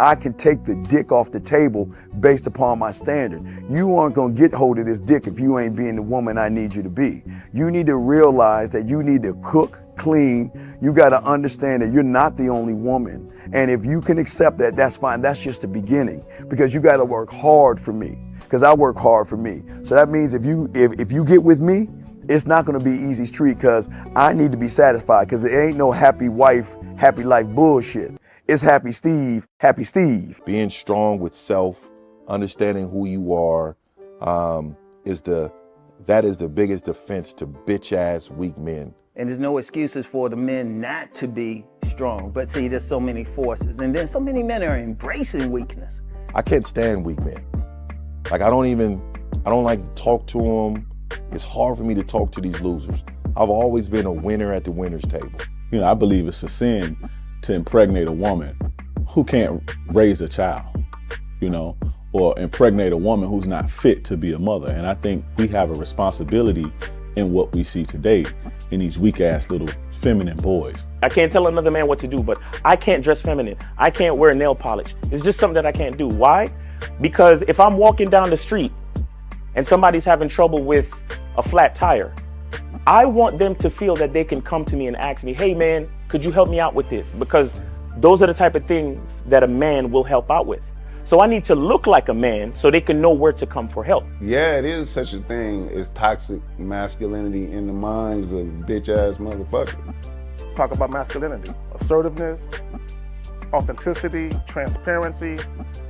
I can take the dick off the table based upon my standard. You aren't gonna get hold of this dick if you ain't being the woman I need you to be. You need to realize that you need to cook, clean. You gotta understand that you're not the only woman. And if you can accept that, that's fine. That's just the beginning, because you gotta work hard for me, because I work hard for me. So that means if you get with me, it's not gonna be easy street, because I need to be satisfied, because it ain't no happy wife, happy life bullshit. It's happy Steve, happy Steve. Being strong with self, understanding who you are, that is the biggest defense to bitch ass weak men. And there's no excuses for the men not to be strong. But see, there's so many forces, and then so many men are embracing weakness. I can't stand weak men. Like I don't like to talk to them. It's hard for me to talk to these losers. I've always been a winner at the winner's table. You know, I believe it's a sin to impregnate a woman who can't raise a child, you know, or impregnate a woman who's not fit to be a mother. And I think we have a responsibility in what we see today in these weak ass little feminine boys. I can't tell another man what to do, but I can't dress feminine. I can't wear nail polish. It's just something that I can't do. Why? Because if I'm walking down the street and somebody's having trouble with a flat tire, I want them to feel that they can come to me and ask me, hey man, could you help me out with this? Because those are the type of things that a man will help out with. So I need to look like a man so they can know where to come for help. Yeah, it is such a thing as toxic masculinity in the minds of bitch ass motherfuckers. Talk about masculinity, assertiveness, authenticity, transparency.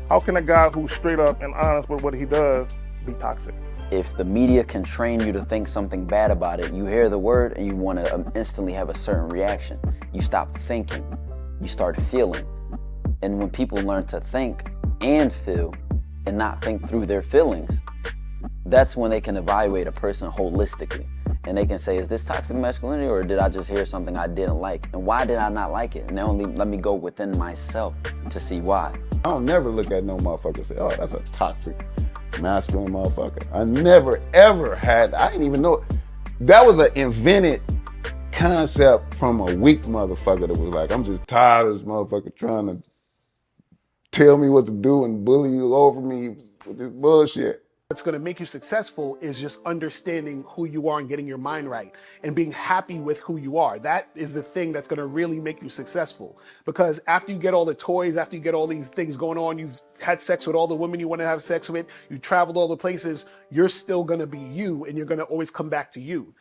How can a guy who's straight up and honest with what he does be toxic? If the media can train you to think something bad about it, you hear the word and you want to instantly have a certain reaction. You stop thinking, you start feeling. And when people learn to think and feel and not think through their feelings, that's when they can evaluate a person holistically. And they can say, is this toxic masculinity, or did I just hear something I didn't like? And why did I not like it? And then only let me go within myself to see why. I don't never look at no motherfucker and say, oh, that's a toxic masculine motherfucker. I never ever had, I didn't even know. That was an invented concept from a weak motherfucker that was like, I'm just tired of this motherfucker trying to tell me what to do and bully you over me with this bullshit. What's going to make you successful is just understanding who you are and getting your mind right and being happy with who you are. That is the thing that's going to really make you successful. Because after you get all the toys, after you get all these things going on, you've had sex with all the women you want to have sex with, you traveled all the places, you're still going to be you, and you're going to always come back to you.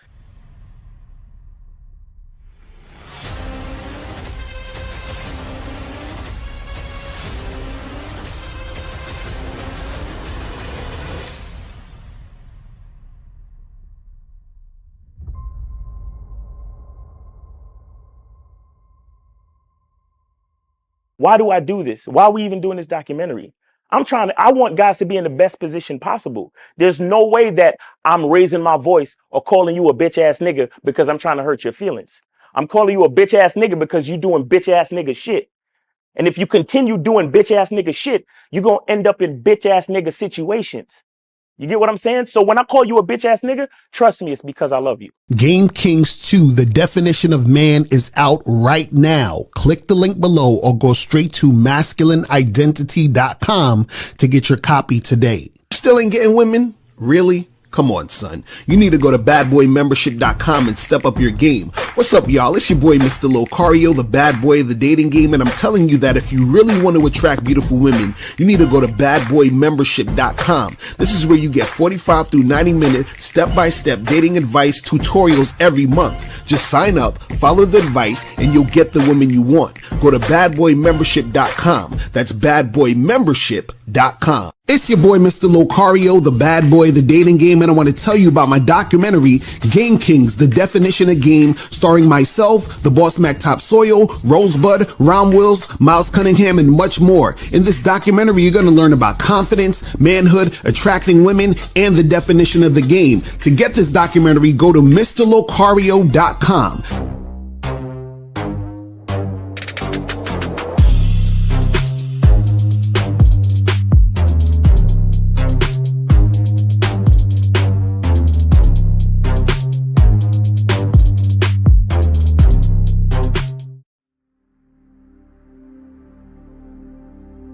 Why do I do this? Why are we even doing this documentary? I want guys to be in the best position possible. There's no way that I'm raising my voice or calling you a bitch ass nigga because I'm trying to hurt your feelings. I'm calling you a bitch ass nigga because you're doing bitch ass nigga shit. And if you continue doing bitch ass nigga shit, you're going to end up in bitch ass nigga situations. You get what I'm saying? So when I call you a bitch ass nigga, trust me, it's because I love you. Game Kings 2, the definition of man, is out right now. Click the link below or go straight to masculineidentity.com to get your copy today. Still ain't getting women? Really? Come on, son. You need to go to badboymembership.com and step up your game. What's up, y'all? It's your boy, Mr. Locario, the bad boy of the dating game, and I'm telling you that if you really want to attract beautiful women, you need to go to badboymembership.com. This is where you get 45 through 90-minute step-by-step dating advice tutorials every month. Just sign up, follow the advice, and you'll get the women you want. Go to badboymembership.com. That's badboymembership.com. It's your boy, Mr. Locario, the bad boy of the dating game, and I want to tell you about my documentary, Game Kings, the definition of game, starring myself, the Boss Mac Topsoil, Rosebud, Ron Wills, Miles Cunningham, and much more. In this documentary, you're going to learn about confidence, manhood, attracting women, and the definition of the game. To get this documentary, go to MrLocario.com.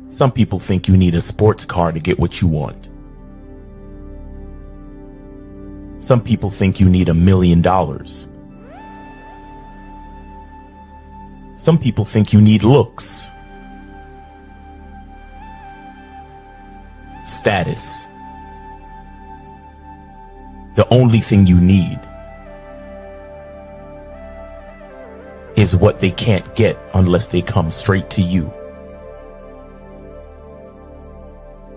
Some people think you need a sports car to get what you want. Some people think you need $1 million. Some people think you need looks, status. The only thing you need is what they can't get unless they come straight to you.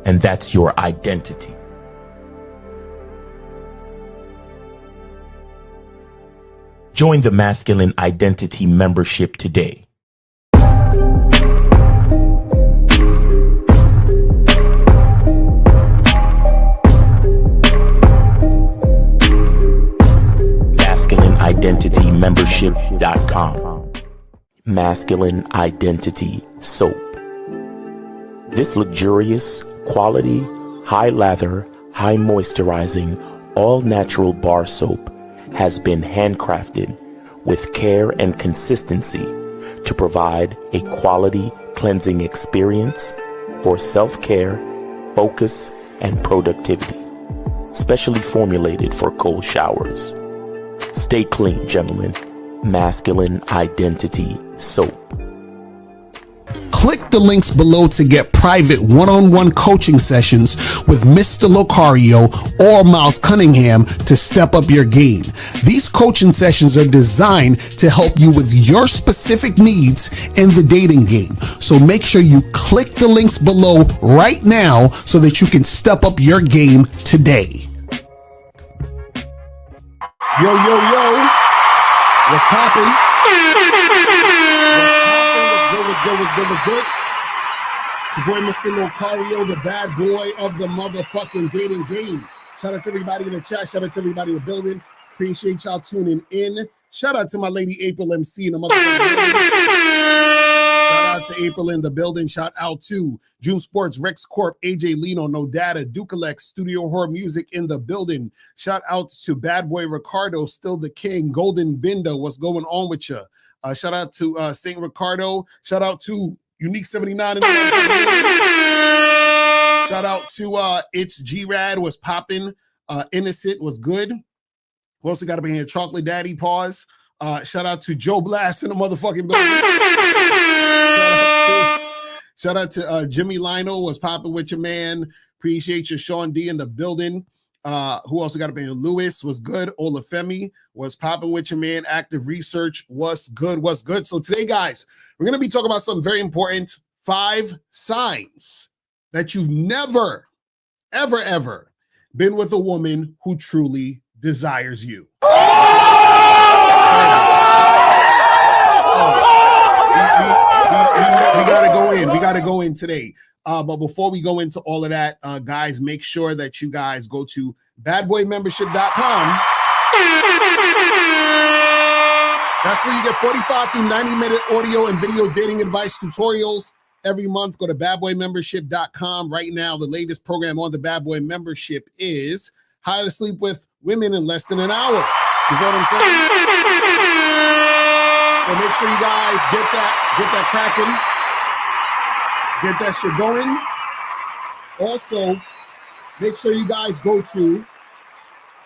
And that's your identity. Join the Masculine Identity membership today. MasculineIdentityMembership.com. Masculine Identity Soap. This luxurious, quality, high lather, high moisturizing, all natural bar soap has been handcrafted with care and consistency to provide a quality cleansing experience for self-care, focus, and productivity. Specially formulated for cold showers. Stay clean, gentlemen. Masculine Identity Soap. Click the links below to get private one-on-one coaching sessions with Mr. Locario or Miles Cunningham to step up your game. These coaching sessions are designed to help you with your specific needs in the dating game. So make sure you click the links below right now so that you can step up your game today. Yo, yo, yo. What's poppin'? What's good? It's your boy, Mr. Locario, the bad boy of the motherfucking dating game. Shout out to everybody in the chat. Shout out to everybody in the building. Appreciate y'all tuning in. Shout out to my lady April MC in the motherfucking building. Shout out to April in the building. Shout out to June Sports, Rex Corp, AJ Lino, No Data, Dukalex, Studio Horror Music in the building. Shout out to Bad Boy Ricardo, still the king. Golden Bindo, what's going on with you? Shout out to St. Ricardo. Shout out to Unique 79 in the shout out to It's G-Rad was popping. Innocent was good. We also got to be here. Chocolate Daddy, pause. Shout out to Joe Blast in the motherfucking building. Shout out to Jimmy Lionel was popping with your man. Appreciate you. Sean D in the building. Who also got to be here? Lewis was good. Olafemi was popping with your man. Active Research was good. So today, guys, we're going to be talking about something very important. 5 signs that you've never, ever been with a woman who truly desires you. We gotta go in today. But before we go into all of that, guys, make sure that you guys go to badboymembership.com. That's where you get 45 to 90-minute audio and video dating advice tutorials every month. Go to badboymembership.com. Right now, the latest program on the Bad Boy membership is How to Sleep with Women in Less Than an Hour. You know what I'm saying? So make sure you guys get that cracking. Get that shit going. Also, make sure you guys go to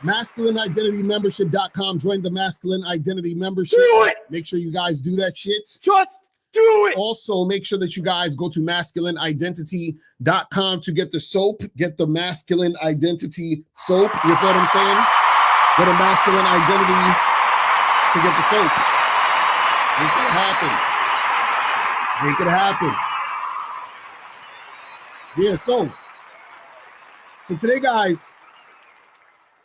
MasculineIdentityMembership.com. Join the Masculine Identity Membership. Do it! Make sure you guys do that shit. Just do it! Also, make sure that you guys go to MasculineIdentity.com to get the soap. Get the Masculine Identity soap. You feel what I'm saying? Go to Masculine Identity to get the soap. Make it happen. Make it happen. Yeah, so today, guys,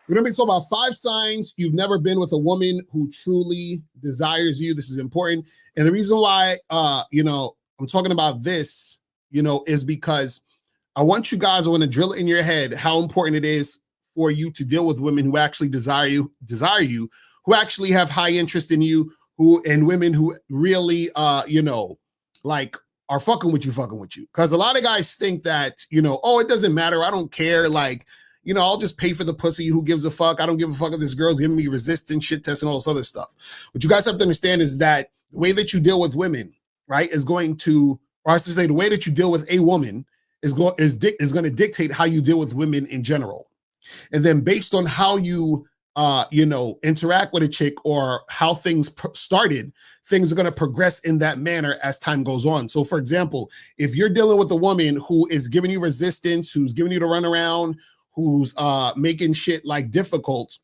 we're going to be talking about 5 signs you've never been with a woman who truly desires you. This is important. And the reason why, I'm talking about this, is because I want you guys, I want to drill it in your head how important it is for you to deal with women who actually desire you, who actually have high interest in you, and women who really, are fucking with you. Because a lot of guys think that, oh, it doesn't matter. I don't care. I'll just pay for the pussy. Who gives a fuck? I don't give a fuck if this girl's giving me resistance, shit test, and all this other stuff. What you guys have to understand is that the way that you deal with women, right, is going to or I should say the way that you deal with a woman is going to dictate how you deal with women in general. And then based on how you interact with a chick or how things started, things are going to progress in that manner as time goes on. So for example, if you're dealing with a woman who is giving you resistance, who's giving you the runaround, who's making shit like difficult,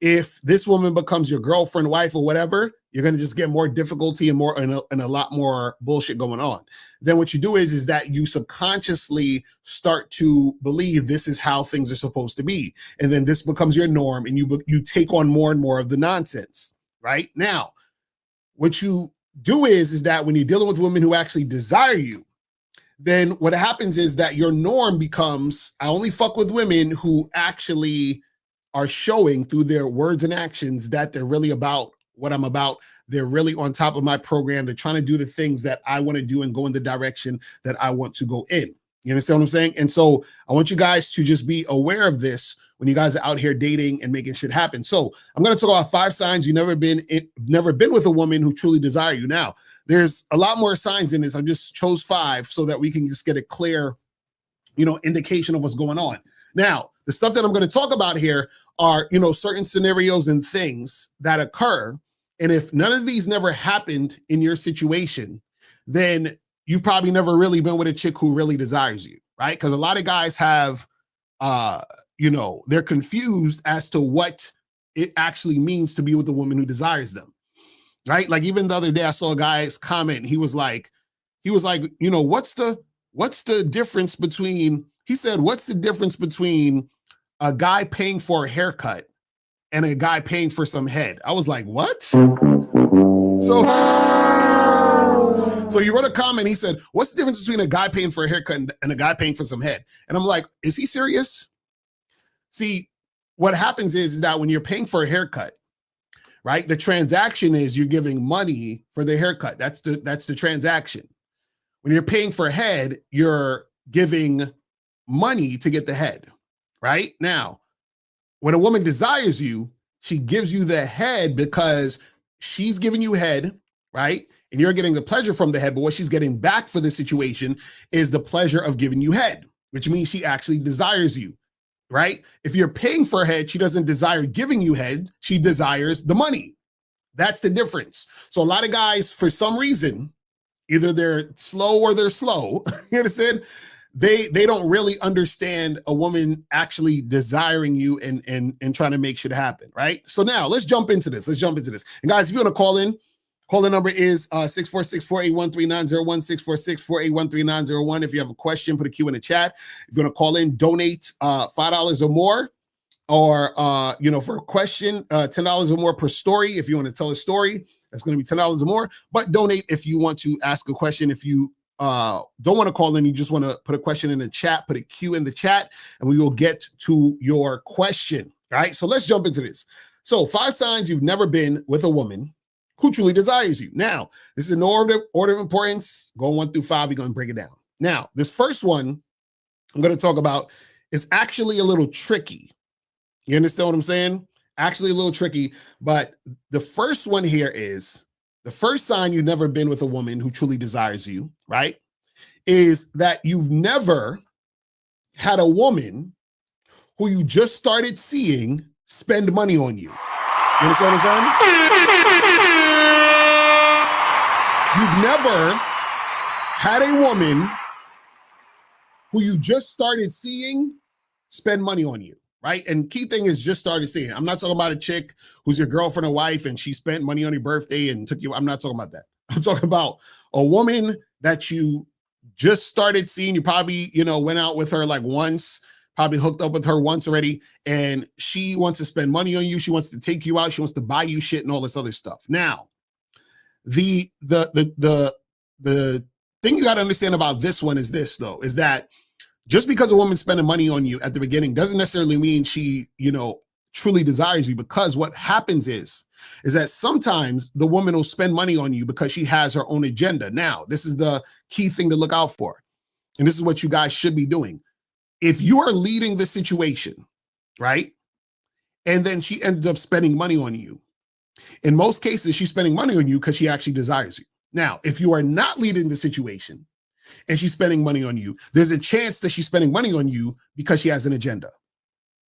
if this woman becomes your girlfriend, wife, or whatever, you're going to just get more difficulty and a lot more bullshit going on. Then what you do is that you subconsciously start to believe this is how things are supposed to be. And then this becomes your norm and you take on more and more of the nonsense, right? Now, what you do is that when you're dealing with women who actually desire you, then what happens is that your norm becomes, I only fuck with women who actually are showing through their words and actions that they're really about what I'm about. They're really on top of my program. They're trying to do the things that I want to do and go in the direction that I want to go in. You understand what I'm saying? And so I want you guys to just be aware of this when you guys are out here dating and making shit happen. So I'm going to talk about 5 signs you've never been with a woman who truly desire you. Now, there's a lot more signs in this. I just chose 5 so that we can just get a clear, indication of what's going on. Now, the stuff that I'm going to talk about here are, certain scenarios and things that occur. And if none of these never happened in your situation, then you've probably never really been with a chick who really desires you, right? Because a lot of guys have, they're confused as to what it actually means to be with a woman who desires them, right? Like even the other day, I saw a guy's comment. And he was like, what's the difference between? He said, what's the difference between a guy paying for a haircut and a guy paying for some head? I was like, what? So he wrote a comment. He said, what's the difference between a guy paying for a haircut and a guy paying for some head? And I'm like, is he serious? See, what happens is that when you're paying for a haircut, right, the transaction is you're giving money for the haircut. That's the transaction. When you're paying for a head, you're giving money to get the head, right? Now, when a woman desires you, she gives you the head because she's giving you head, right? And you're getting the pleasure from the head, but what she's getting back for the situation is the pleasure of giving you head, which means she actually desires you, right? If you're paying for head, she doesn't desire giving you head, she desires the money. That's the difference. So a lot of guys, for some reason, either they're slow or they're slow, you understand? They don't really understand a woman actually desiring you and trying to make shit happen, right? So now let's jump into this. And guys, if you want to call in number is 646-481-3901, 646-481-3901. If you have a question, put a Q in the chat. If you want to call in, donate $5 or more, or for a question, $10 or more per story. If you want to tell a story, that's going to be $10 or more. But donate if you want to ask a question. If you don't want to call in, you just want to put a question in the chat, put a Q in the chat, and we will get to your question. All right, so let's jump into this. So 5 signs you've never been with a woman who truly desires you. Now, this is an order of importance. Going 1 through 5, we're going to break it down. Now, this first one I'm going to talk about is actually a little tricky. You understand what I'm saying? Actually a little tricky, but the first one here is, the first sign you've never been with a woman who truly desires you, right, is that you've never had a woman who you just started seeing spend money on you. You understand what I'm saying? You've never had a woman who you just started seeing spend money on you. Right? And key thing is just started seeing. I'm not talking about a chick who's your girlfriend or wife and she spent money on your birthday and took you. I'm not talking about that. I'm talking about a woman that you just started seeing. You probably, went out with her like once, probably hooked up with her once already, and she wants to spend money on you. She wants to take you out. She wants to buy you shit and all this other stuff. Now, the thing you got to understand about this one is this, though, is that just because a woman's spending money on you at the beginning doesn't necessarily mean she, truly desires you, because what happens is that sometimes the woman will spend money on you because she has her own agenda. Now, this is the key thing to look out for. And this is what you guys should be doing. If you are leading the situation, right, and then she ends up spending money on you, in most cases, she's spending money on you because she actually desires you. Now, if you are not leading the situation and she's spending money on you, there's a chance that she's spending money on you because she has an agenda.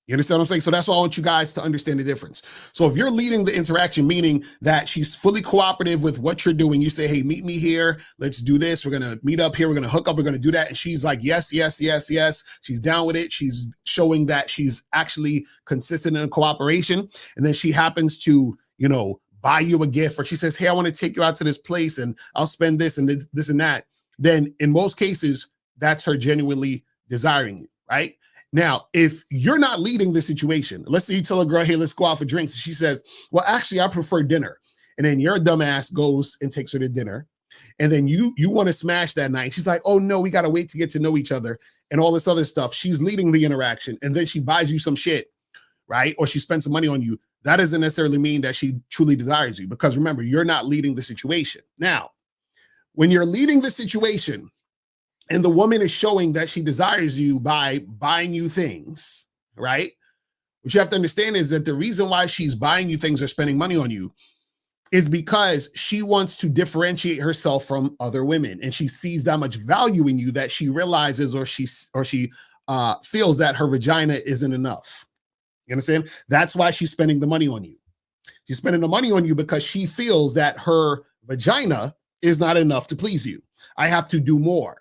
You understand what I'm saying? So that's why I want you guys to understand the difference. So if you're leading the interaction, meaning that she's fully cooperative with what you're doing, you say, hey, meet me here. Let's do this. We're going to meet up here. We're going to hook up. We're going to do that. And she's like, yes, yes, yes, yes. She's down with it. She's showing that she's actually consistent in cooperation. And then she happens to, you know, buy you a gift, or she says, hey, I want to take you out to this place and I'll spend this and this and that. Then in most cases, that's her genuinely desiring you, right? Now, if you're not leading the situation, let's say you tell a girl, hey, let's go out for drinks. And she says, well, actually, I prefer dinner. And then your dumbass goes and takes her to dinner. And then you want to smash that night. She's like, oh, no, we got to wait to get to know each other and all this other stuff. She's leading the interaction. And then she buys you some shit, right? Or she spends some money on you. That doesn't necessarily mean that she truly desires you, because remember, you're not leading the situation. Now, when you're leading the situation, and the woman is showing that she desires you by buying you things, right? What you have to understand is that the reason why she's buying you things or spending money on you is because she wants to differentiate herself from other women. And she sees that much value in you that she realizes or she feels that her vagina isn't enough. You understand? That's why she's spending the money on you. She's spending the money on you because she feels that her vagina is not enough to please you. I have to do more.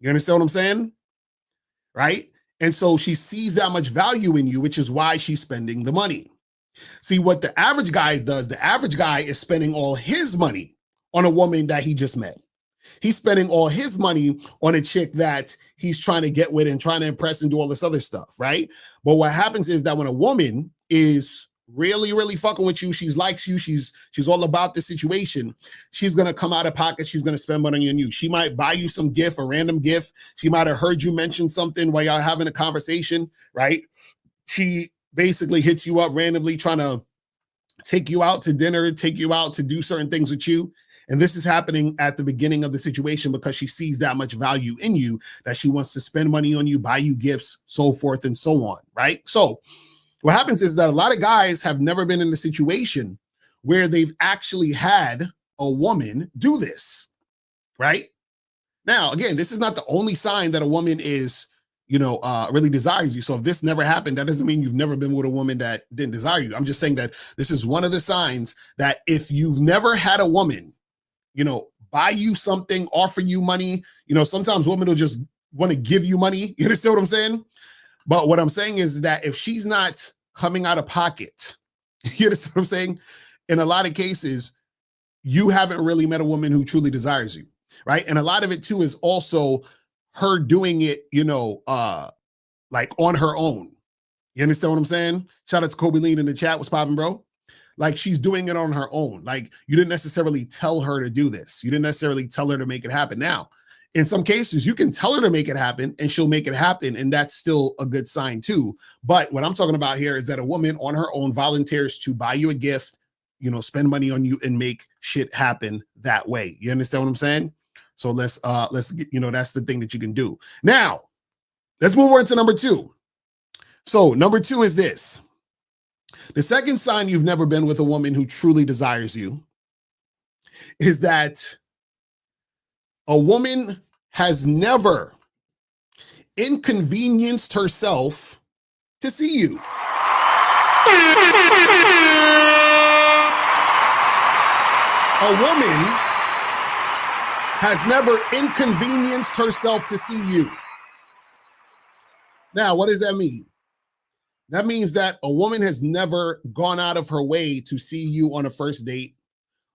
You understand what I'm saying? Right? And so she sees that much value in you, which is why she's spending the money. See, what the average guy does, the average guy is spending all his money on a woman that he just met. He's spending all his money on a chick that he's trying to get with and trying to impress and do all this other stuff, right? But what happens is that when a woman is really, really fucking with you, she likes you, she's all about the situation, she's going to come out of pocket, she's going to spend money on you. She might buy you some gift, a random gift. She might have heard you mention something while y'all having a conversation, right? She basically hits you up randomly trying to take you out to dinner, take you out to do certain things with you. And this is happening at the beginning of the situation because she sees that much value in you that she wants to spend money on you, buy you gifts, so forth and so on, right? So what happens is that a lot of guys have never been in a situation where they've actually had a woman do this, right? Now, again, this is not the only sign that a woman is, really desires you. So if this never happened, that doesn't mean you've never been with a woman that didn't desire you. I'm just saying that this is one of the signs that if you've never had a woman, buy you something, offer you money, sometimes women will just want to give you money. You understand what I'm saying? But what I'm saying is that if she's not coming out of pocket, you understand what I'm saying? In a lot of cases, you haven't really met a woman who truly desires you, right? And a lot of it too is also her doing it, like on her own. You understand what I'm saying? Shout out to Kobe Lean in the chat. What's popping, bro? Like she's doing it on her own. Like you didn't necessarily tell her to do this. You didn't necessarily tell her to make it happen. Now, in some cases, you can tell her to make it happen and she'll make it happen. And that's still a good sign too. But what I'm talking about here is that a woman on her own volunteers to buy you a gift, spend money on you and make shit happen that way. You understand what I'm saying? So let's get, that's the thing that you can do. Now, let's move on to number 2. So number 2 is this. The second sign you've never been with a woman who truly desires you is that a woman has never inconvenienced herself to see you. A woman has never inconvenienced herself to see you. Now, what does that mean? That means that a woman has never gone out of her way to see you on a first date.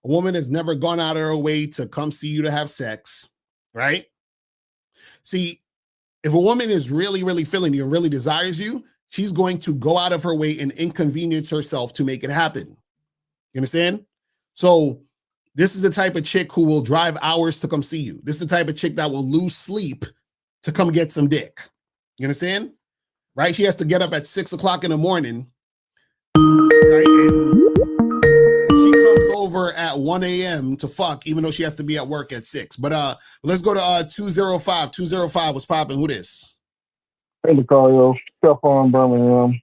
A woman has never gone out of her way to come see you to have sex, right? See, if a woman is really, really feeling you and really desires you, she's going to go out of her way and inconvenience herself to make it happen. You understand? So this is the type of chick who will drive hours to come see you. This is the type of chick that will lose sleep to come get some dick. You understand? Right? She has to get up at 6 o'clock in the morning, right? And she comes over at 1 a.m. to fuck, even though she has to be at work at 6. But let's go to 205. 205 was popping. Who this? Hey, Locario. Stephon Birmingham.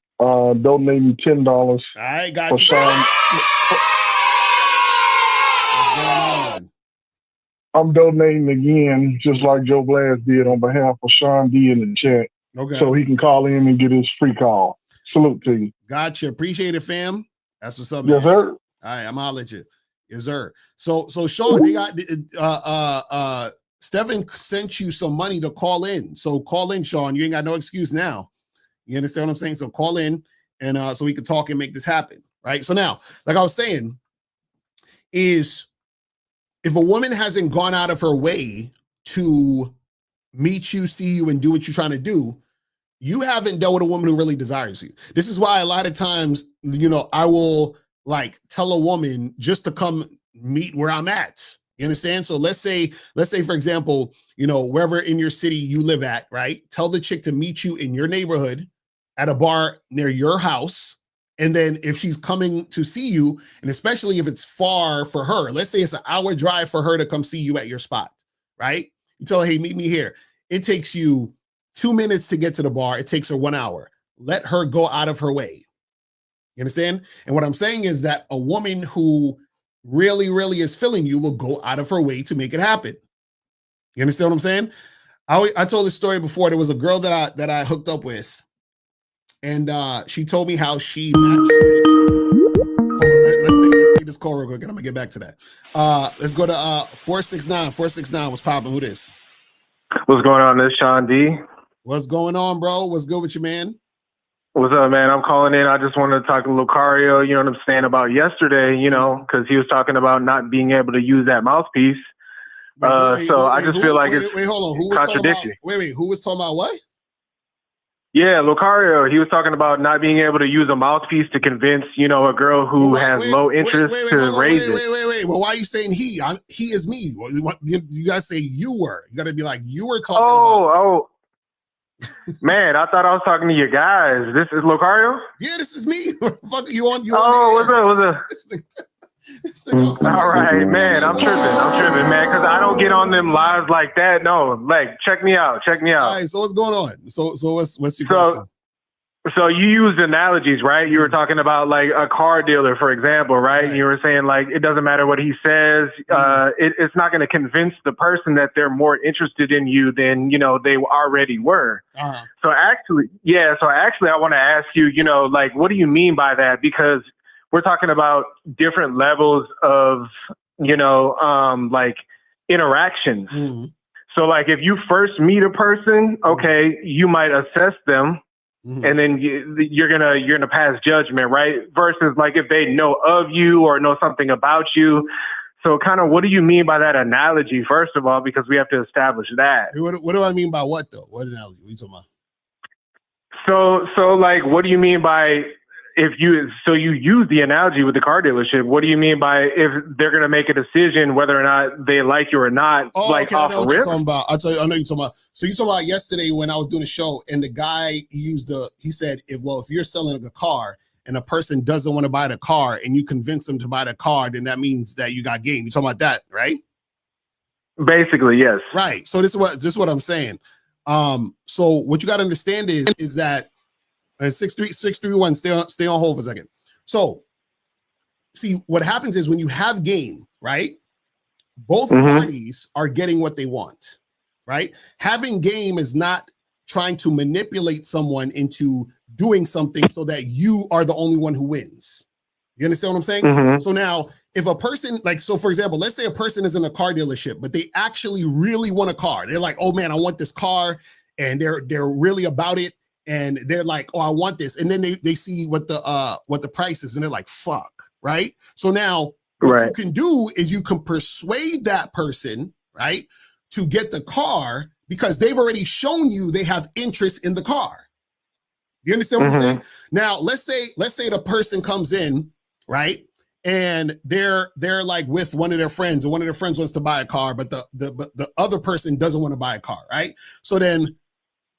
Donate me $10. All right, got you. I'm donating again, just like Joe Glass did on behalf of Sean D in the chat. Okay. So he can call in and get his free call. Salute to you. Gotcha. Appreciate it, fam. That's what's up, Yes, man. sir. All right, I'm holler at you. Yes, sir. So Sean, they got Stephen sent you some money to call in. So call in, Sean. You ain't got no excuse now. You understand what I'm saying? So call in and so we can talk and make this happen. Right. So now, like I was saying, is if a woman hasn't gone out of her way to meet you, see you, and do what you're trying to do, you haven't dealt with a woman who really desires you. This is why a lot of times, I will like tell a woman just to come meet where I'm at. You understand? So let's say, for example, wherever in your city you live at, right? Tell the chick to meet you in your neighborhood at a bar near your house. And then if she's coming to see you, and especially if it's far for her, let's say it's an hour drive for her to come see you at your spot, right? You tell her, hey, meet me here. It takes you 2 minutes to get to the bar. It takes her 1 hour. Let her go out of her way. You understand? And what I'm saying is that a woman who really, really is feeling you will go out of her way to make it happen. You understand what I'm saying? I told this story before. There was a girl that I hooked up with, and she told me how she matched let's take this call real quick, and I'm gonna get back to that. Let's go to 469. 469. What's popping? Who this? What's going on? This is Sean D. What's going on, bro? What's good with you, man? What's up, man? I'm calling in. I just wanted to talk to Locario, you know what I'm saying, about yesterday, because he was talking about not being able to use that mouthpiece. I just feel like it's hold on. Who was contradictory. Who was talking about what? Yeah, Locario, he was talking about not being able to use a mouthpiece to convince, a girl who has low interest to raise it. Wait. Well, why are you saying he? He is me. You gotta say you were. You gotta be like, you were talking about. Oh. Man, I thought I was talking to you guys. This is Locario? Yeah, this is me. Fuck you on. What's up? All right, man. I'm tripping, man, because I don't get on them lives like that. No, like, check me out. All right, so what's going on? So what's your question? So you used analogies, right? You were talking about like a car dealer, for example, right? And you were saying like it doesn't matter what he says. It's not going to convince the person that they're more interested in you than they already were. Uh-huh. So actually, I want to ask you, like, what do you mean by that? Because we're talking about different levels of, like interactions. Mm-hmm. So like if you first meet a person, okay, you might assess them. Mm-hmm. And then you're gonna pass judgment, right? Versus like if they know of you or know something about you. So kind of what do you mean by that analogy, first of all, because we have to establish that. What do I mean by what though? What analogy? What are you talking about? So like what do you mean by you use the analogy with the car dealership? What do you mean by if they're gonna make a decision whether or not they like you or not? Okay, I know what you're talking about. I know you're talking about. So you talking about yesterday when I was doing a show and the guy he said if you're selling a car and a person doesn't want to buy the car and you convince them to buy the car, then that means that you got game. You talking about that, right? Basically, yes. Right. So this is what I'm saying. So what you got to understand is that 631. Stay on hold for a second. So, see what happens is when you have game, right? Both parties are getting what they want, right? Having game is not trying to manipulate someone into doing something so that you are the only one who wins. You understand what I'm saying? Mm-hmm. So now, if a person for example, let's say a person is in a car dealership, but they actually really want a car. They're like, oh man, I want this car, and they're really about it. And they're like, oh, I want this. And then they see what the price is and they're like, fuck, right? So now what you can do is you can persuade that person, right, to get the car because they've already shown you they have interest in the car. You understand what I'm saying? Now, let's say the person comes in, right, and they're like with one of their friends, and one of their friends wants to buy a car, but the other person doesn't want to buy a car, right? So then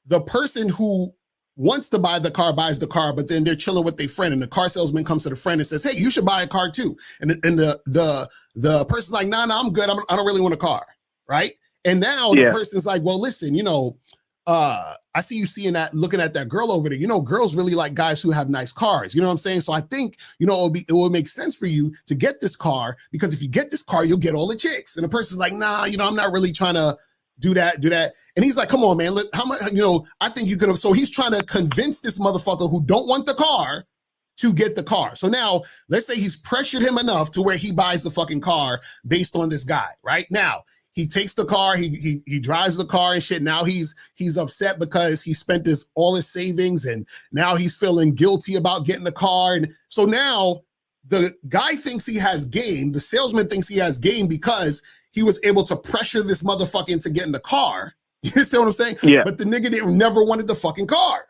the person who wants to buy the car buys the car, but then they're chilling with their friend, and the car salesman comes to the friend and says, hey, you should buy a car too. And the person's like, no, I'm good. I don't really want a car, right? And now the person's like, well, listen, I see you looking at that girl over there. You know, girls really like guys who have nice cars. You know what I'm saying? So I think, you know, it will make sense for you to get this car, because if you get this car, you'll get all the chicks. And the person's like, nah, you know, I'm not really trying to do that. And he's like, come on, man, how much, you know, I think you could have. So he's trying to convince this motherfucker who don't want the car to get the car. So now let's say he's pressured him enough to where he buys the fucking car based on this guy. Right now, he takes the car, he drives the car and shit. Now he's upset because he spent all his savings, and now he's feeling guilty about getting the car. And so now the guy thinks he has game. The salesman thinks he has game because he was able to pressure this motherfucker into getting the car. You understand what I'm saying? Yeah. But the nigga never wanted the fucking car.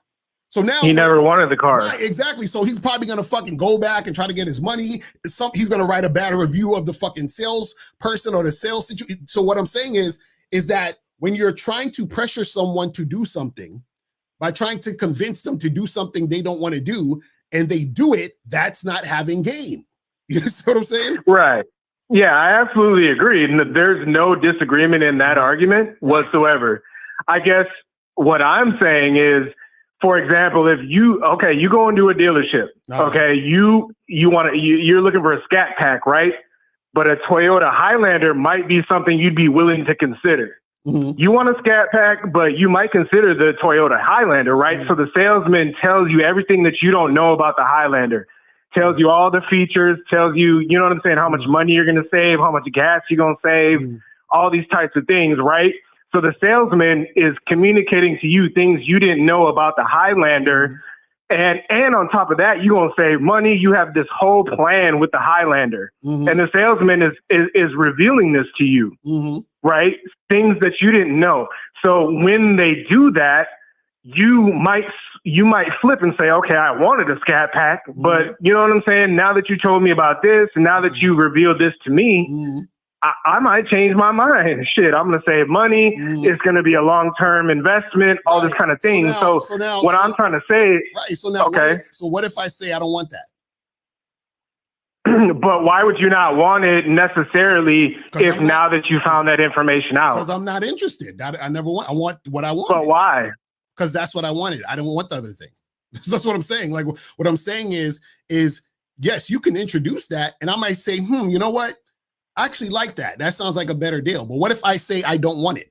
So now he never wanted the car. Right, exactly. So he's probably gonna fucking go back and try to get his money. He's gonna write a bad review of the fucking sales person or the sales situation. So what I'm saying is that when you're trying to pressure someone to do something, by trying to convince them to do something they don't want to do, and they do it, that's not having game. You see what I'm saying? Right. Yeah, I absolutely agree. There's no disagreement in that argument whatsoever. I guess what I'm saying is, for example, if you go into a dealership, okay, you're looking for a Scat Pack, right? But a Toyota Highlander might be something you'd be willing to consider. Mm-hmm. You want a Scat Pack, but you might consider the Toyota Highlander, right? Mm-hmm. So the salesman tells you everything that you don't know about the Highlander, tells you all the features, tells you, you know what I'm saying, how much money you're going to save, how much gas you're going to save, all these types of things, right? So the salesman is communicating to you things you didn't know about the Highlander. And on top of that, you're going to save money. You have this whole plan with the Highlander. And the salesman is revealing this to you, right? Things that you didn't know. So when they do that, you might flip and say, okay, I wanted a Scat Pack, but you know what I'm saying? Now that you told me about this, and now that you revealed this to me, I might change my mind. Shit, I'm going to save money. It's going to be a long-term investment, all this kind of thing. So I'm trying to say, right. So now, okay. What if I say I don't want that? But why would you not want it necessarily if now that you found that information out? Because I'm not interested. I never want. I want what I want. But why? Because that's what I wanted. I don't want the other thing. That's what I'm saying. Like what I'm saying is yes, you can introduce that, and I might say, you know what? I actually like that. That sounds like a better deal. But what if I say I don't want it?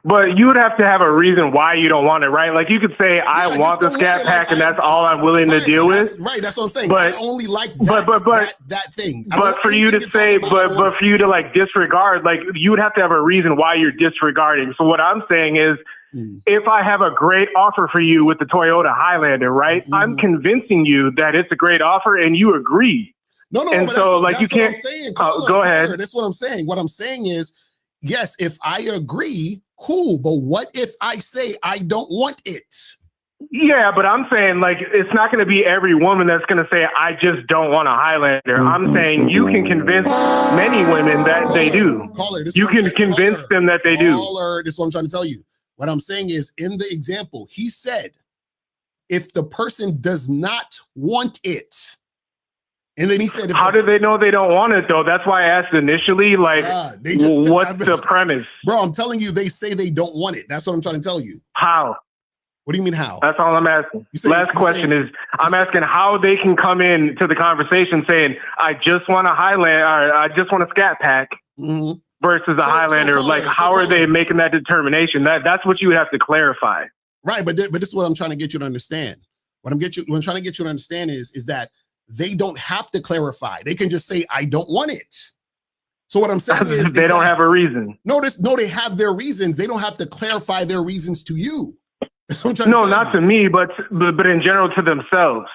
But you would have to have a reason why you don't want it, right? Like you could say, I want the Scat Pack, and that's all I'm willing to deal with. Right, that's what I'm saying. But I only like that, that thing. But for you to say, but for you to like disregard, like you would have to have a reason why you're disregarding. So what I'm saying is, if I have a great offer for you with the Toyota Highlander, right? I'm convincing you that it's a great offer, and you agree. No, and so like you can't. Go ahead. That's what I'm saying. What I'm saying is, yes, if I agree, cool. But what if I say I don't want it? Yeah, but I'm saying like it's not going to be every woman that's going to say I just don't want a Highlander. I'm saying you can convince many women that they do. You can convince them that they do. This is what I'm trying to tell you. What I'm saying is, in the example, he said, if the person does not want it. And then he said, how do they know they don't want it, though? That's why I asked initially, like, what's the premise? Bro, I'm telling you, they say they don't want it. That's what I'm trying to tell you. How? What do you mean how? That's all I'm asking. Last question is, I'm asking how they can come in to the conversation saying, I just want a Highlander, or I just want a Scat Pack versus a Highlander. Like, how are they making that determination? That's what you would have to clarify. Right, but this is what I'm trying to get you to understand. What I'm trying to get you to understand is that they don't have to clarify. They can just say, I don't want it. So what I'm saying is they don't have a reason. No, they have their reasons. They don't have to clarify their reasons to you. No, not to me, but in general to themselves.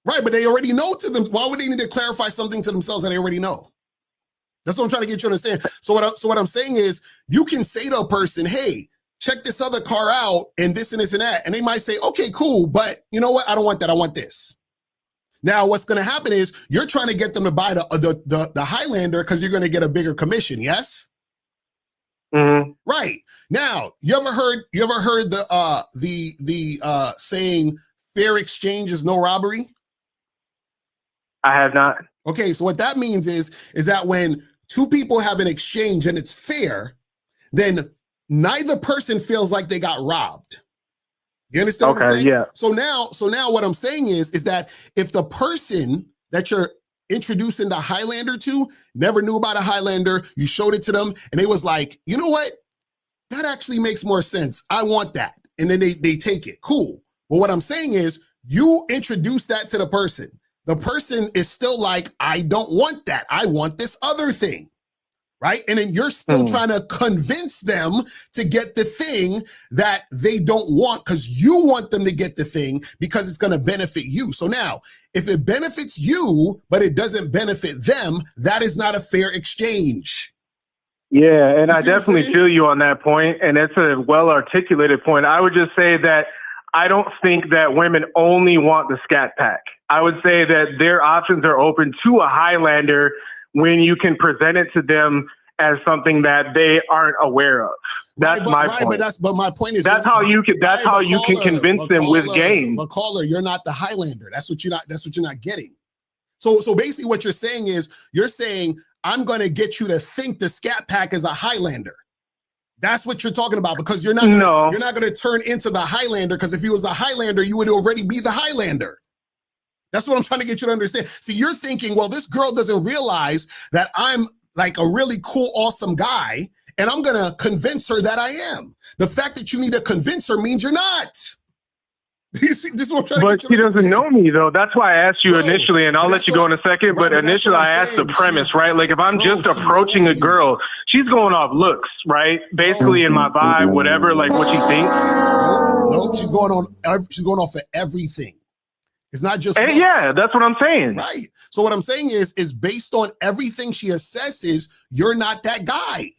Right, but they already know to them. Why would they need to clarify something to themselves that they already know? That's what I'm trying to get you to understand. So what I'm saying is, you can say to a person, hey, check this other car out and this and this and that. And they might say, okay, cool. But you know what? I don't want that. I want this. Now, what's going to happen is you're trying to get them to buy the Highlander because you're going to get a bigger commission. Yes. Right. Now, you ever heard the saying fair exchange is no robbery? I have not. Okay. So what that means is that when two people have an exchange and it's fair, then neither person feels like they got robbed. You understand what I'm saying? Yeah. So now what I'm saying is that if the person that you're introducing the Highlander to never knew about a Highlander, you showed it to them and they was like, you know what? That actually makes more sense. I want that. And then they take it. Cool. But what I'm saying is you introduce that to the person. The person is still like, I don't want that. I want this other thing. Right? And then you're still trying to convince them to get the thing that they don't want because you want them to get the thing because it's going to benefit you. So now, if it benefits you, but it doesn't benefit them, that is not a fair exchange. Yeah, and I definitely feel you on that point, and it's a well-articulated point. I would just say that I don't think that women only want the scat pack. I would say that their options are open to a Highlander when you can present it to them as something that they aren't aware of. That's my point. But my point is that's how you can convince them with game. But caller, you're not the Highlander. That's what you're not getting. So basically what you're saying is you're saying I'm going to get you to think the scat pack is a Highlander. That's what you're talking about because you're not going to turn into the Highlander because if he was a Highlander, you would already be the Highlander. That's what I'm trying to get you to understand. See, you're thinking, well, this girl doesn't realize that I'm like a really cool, awesome guy, and I'm going to convince her that I am. The fact that you need to convince her means you're not. You see, this is what I'm trying to get you to she doesn't know me, though. That's why I asked you initially, and I'll let you go in a second, but initially I asked the premise, right? Like, if I'm just approaching a girl, she's going off looks, right? Basically in my vibe, whatever, like what she thinks. Nope, she's going off of everything. It's not just looks. Yeah, that's what I'm saying. Right. So what I'm saying is based on everything she assesses, you're not that guy.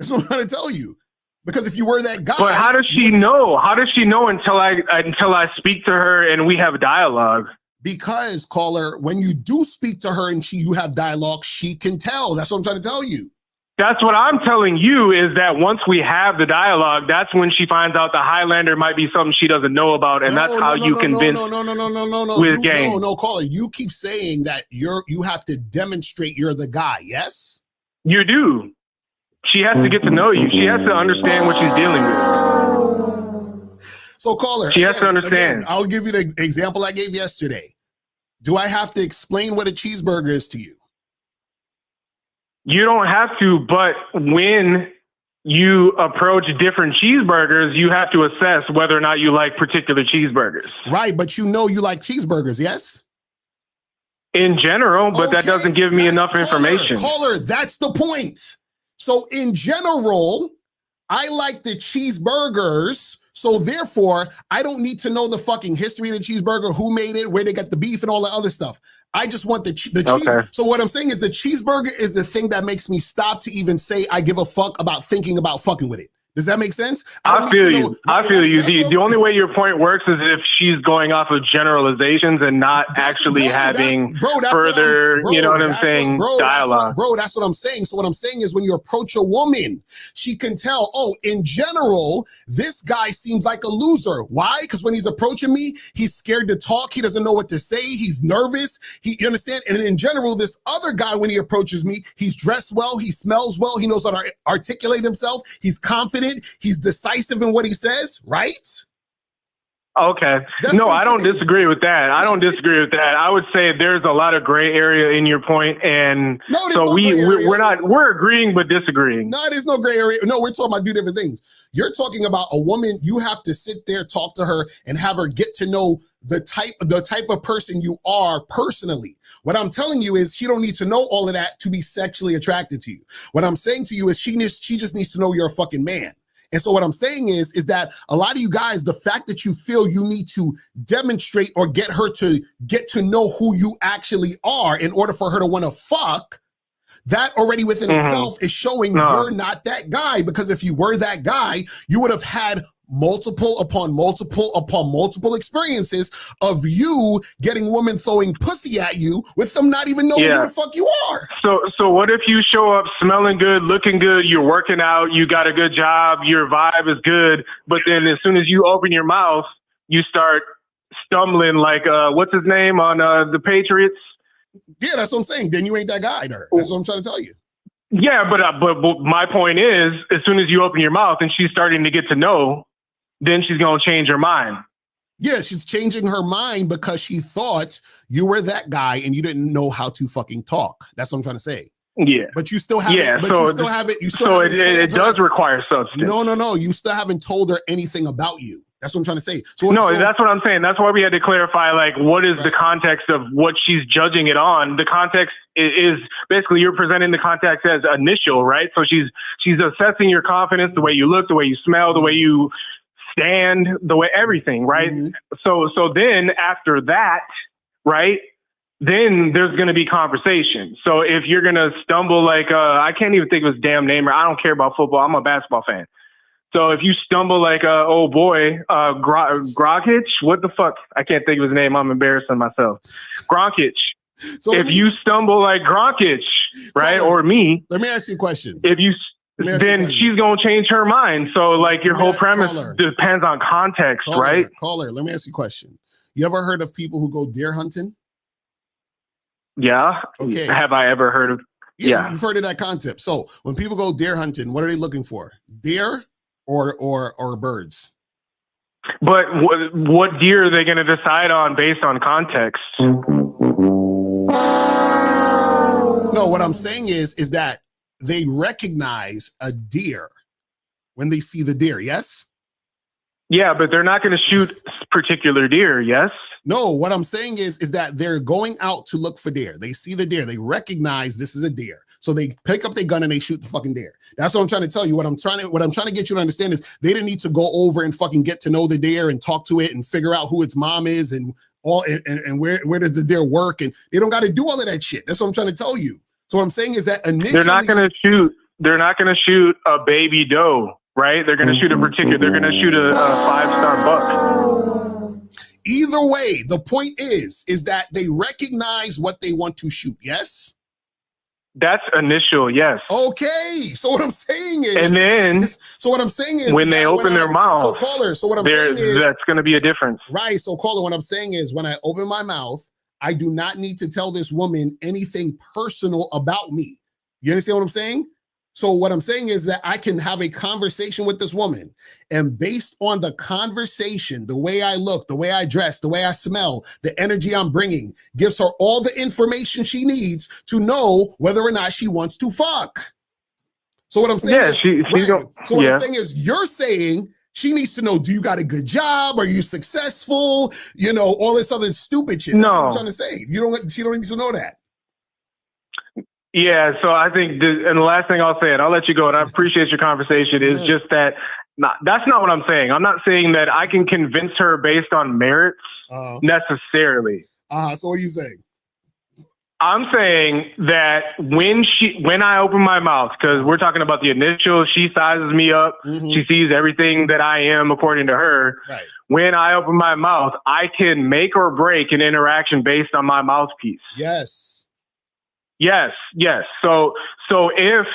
That's what I'm trying to tell you. Because if you were that guy, but how does she know? How does she know until I speak to her and we have dialogue? Because caller, when you do speak to her and you have dialogue, she can tell. That's what I'm trying to tell you. That's what I'm telling you is that once we have the dialogue, that's when she finds out the Highlander might be something she doesn't know about, and that's how you convince. No. With game. No, caller. You keep saying that you have to demonstrate you're the guy. Yes, you do. She has to get to know you. She has to understand what she's dealing with. So caller, she has to understand. Again, I'll give you the example I gave yesterday. Do I have to explain what a cheeseburger is to you? You don't have to, but when you approach different cheeseburgers, you have to assess whether or not you like particular cheeseburgers. Right, but you know you like cheeseburgers, yes? In general, but that doesn't give me enough information. Caller, that's the point. So in general, I like the cheeseburgers. So therefore, I don't need to know the fucking history of the cheeseburger, who made it, where they got the beef and all that other stuff. I just want the cheese. So what I'm saying is the cheeseburger is the thing that makes me stop to even say I give a fuck about thinking about fucking with it. Does that make sense? I feel you. The only way your point works is if she's going off of generalizations and not actually having further, you know what I'm saying, dialogue. That's what I'm saying. So what I'm saying is when you approach a woman, she can tell, oh, in general, this guy seems like a loser. Why? Because when he's approaching me, he's scared to talk. He doesn't know what to say. He's nervous. You understand? And in general, this other guy, when he approaches me, he's dressed well. He smells well. He knows how to articulate himself. He's confident. He's decisive in what he says, right? Okay. No, I don't disagree with that. I would say there's a lot of gray area in your point, and so we're agreeing but disagreeing. No, there's no gray area. No, we're talking about two different things. You're talking about a woman, you have to sit there, talk to her, and have her get to know the type of person you are personally. What I'm telling you is she don't need to know all of that to be sexually attracted to you. What I'm saying to you is she just needs to know you're a fucking man. And so what I'm saying is that a lot of you guys, the fact that you feel you need to demonstrate or get her to get to know who you actually are in order for her to want to fuck, that already within itself is showing you're not that guy. Because if you were that guy, you would have had multiple upon multiple experiences of you getting women throwing pussy at you with them not even knowing who the fuck you are. So what if you show up smelling good, looking good, you're working out, you got a good job, your vibe is good, but then as soon as you open your mouth, you start stumbling like what's his name on the Patriots? Yeah, that's what I'm saying. Then you ain't that guy there. That's what I'm trying to tell you. Yeah, but my point is, as soon as you open your mouth and she's starting to get to know, then she's gonna change her mind. Yeah, she's changing her mind because she thought you were that guy and you didn't know how to fucking talk. That's what I'm trying to say. Yeah. But you still haven't. Yeah, but so you still haven't. You still so haven't it told her- does require substance. No. You still haven't told her anything about you. That's what I'm trying to say. So That's what I'm saying. That's why we had to clarify, like, what is the context of what she's judging it on? The context is basically you're presenting the context as initial, right? So she's assessing your confidence, the way you look, the way you smell, the way you stand, the way everything, right? So then after that, right, then there's going to be conversation. So if you're going to stumble like, I can't even think of his damn name. I don't care about football. I'm a basketball fan. So if you stumble like, oh boy, Gronkich, what the fuck? I can't think of his name. I'm embarrassing myself. Gronkich. So if you stumble like Gronkich, right, or me. Let me ask you a question. Then she's going to change her mind. So like your whole premise depends on context, right? Caller, let me ask you a question. You ever heard of people who go deer hunting? Yeah. Okay. Have I ever heard of? Yeah. You've heard of that concept. So when people go deer hunting, what are they looking for? Deer or birds? But what deer are they going to decide on based on context? No, what I'm saying is that they recognize a deer when they see the deer, yes? Yeah, but they're not going to shoot particular deer, yes? No, what I'm saying is that they're going out to look for deer. They see the deer. They recognize this is a deer. So they pick up their gun and they shoot the fucking deer. That's what I'm trying to tell you. What I'm trying to get you to understand is they didn't need to go over and fucking get to know the deer and talk to it and figure out who its mom is and all and where does the deer work, and they don't got to do all of that shit. That's what I'm trying to tell you. So what I'm saying is that initially they're not going to shoot a baby doe, right? They're going to shoot a 5-star buck. Either way, the point is that they recognize what they want to shoot. Yes. That's initial, yes. Okay, so what I'm saying is, when they open their mouth, so caller, so what I'm saying is that's going to be a difference, right? So caller, what I'm saying is when I open my mouth, I do not need to tell this woman anything personal about me. You understand what I'm saying? So what I'm saying is that I can have a conversation with this woman, and based on the conversation, the way I look, the way I dress, the way I smell, the energy I'm bringing, gives her all the information she needs to know whether or not she wants to fuck. So what I'm saying I'm saying is you're saying she needs to know, do you got a good job? Are you successful? You know, all this other stupid shit. That's what I'm trying to say. She don't need to know that. Yeah, so I think, and the last thing I'll say, and I'll let you go, and I appreciate your conversation, is just that that's not what I'm saying. I'm not saying that I can convince her based on merits necessarily. So what are you saying? I'm saying that when I open my mouth, because we're talking about the initial, she sizes me up, she sees everything that I am according to her. Right. When I open my mouth, I can make or break an interaction based on my mouthpiece. Yes. So if,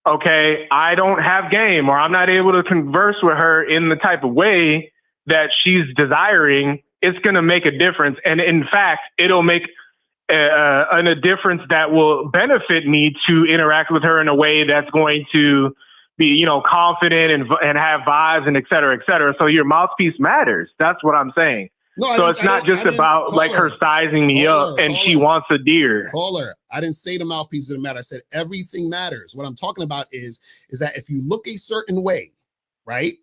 I don't have game, or I'm not able to converse with her in the type of way that she's desiring, it's going to make a difference. And in fact, it'll make a difference that will benefit me to interact with her in a way that's going to be, confident and have vibes and et cetera, et cetera. So your mouthpiece matters. That's what I'm saying. No, so it's not just about like her sizing me up and she wants a deer. Caller, I didn't say the mouthpiece didn't matter. I said everything matters. What I'm talking about is that if you look a certain way, right,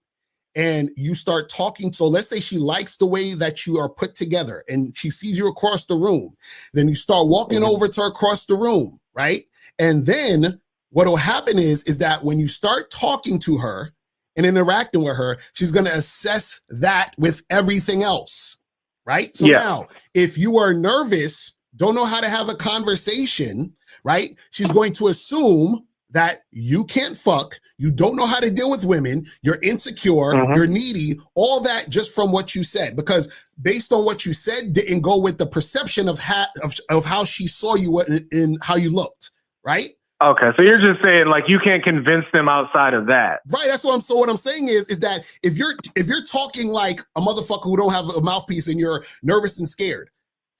and you start talking, so let's say she likes the way that you are put together and she sees you across the room, then you start walking over to her across the room, right? And then what will happen is that when you start talking to her and interacting with her, she's going to assess that with everything else. Right? So now, if you are nervous, don't know how to have a conversation, right? She's going to assume that you can't fuck, you don't know how to deal with women, you're insecure, you're needy, all that just from what you said. Because based on what you said, didn't go with the perception of how she saw you and how you looked, right? Okay, so you're just saying like you can't convince them outside of that, right? That's what I'm. So what I'm saying is that if you're talking like a motherfucker who don't have a mouthpiece and you're nervous and scared,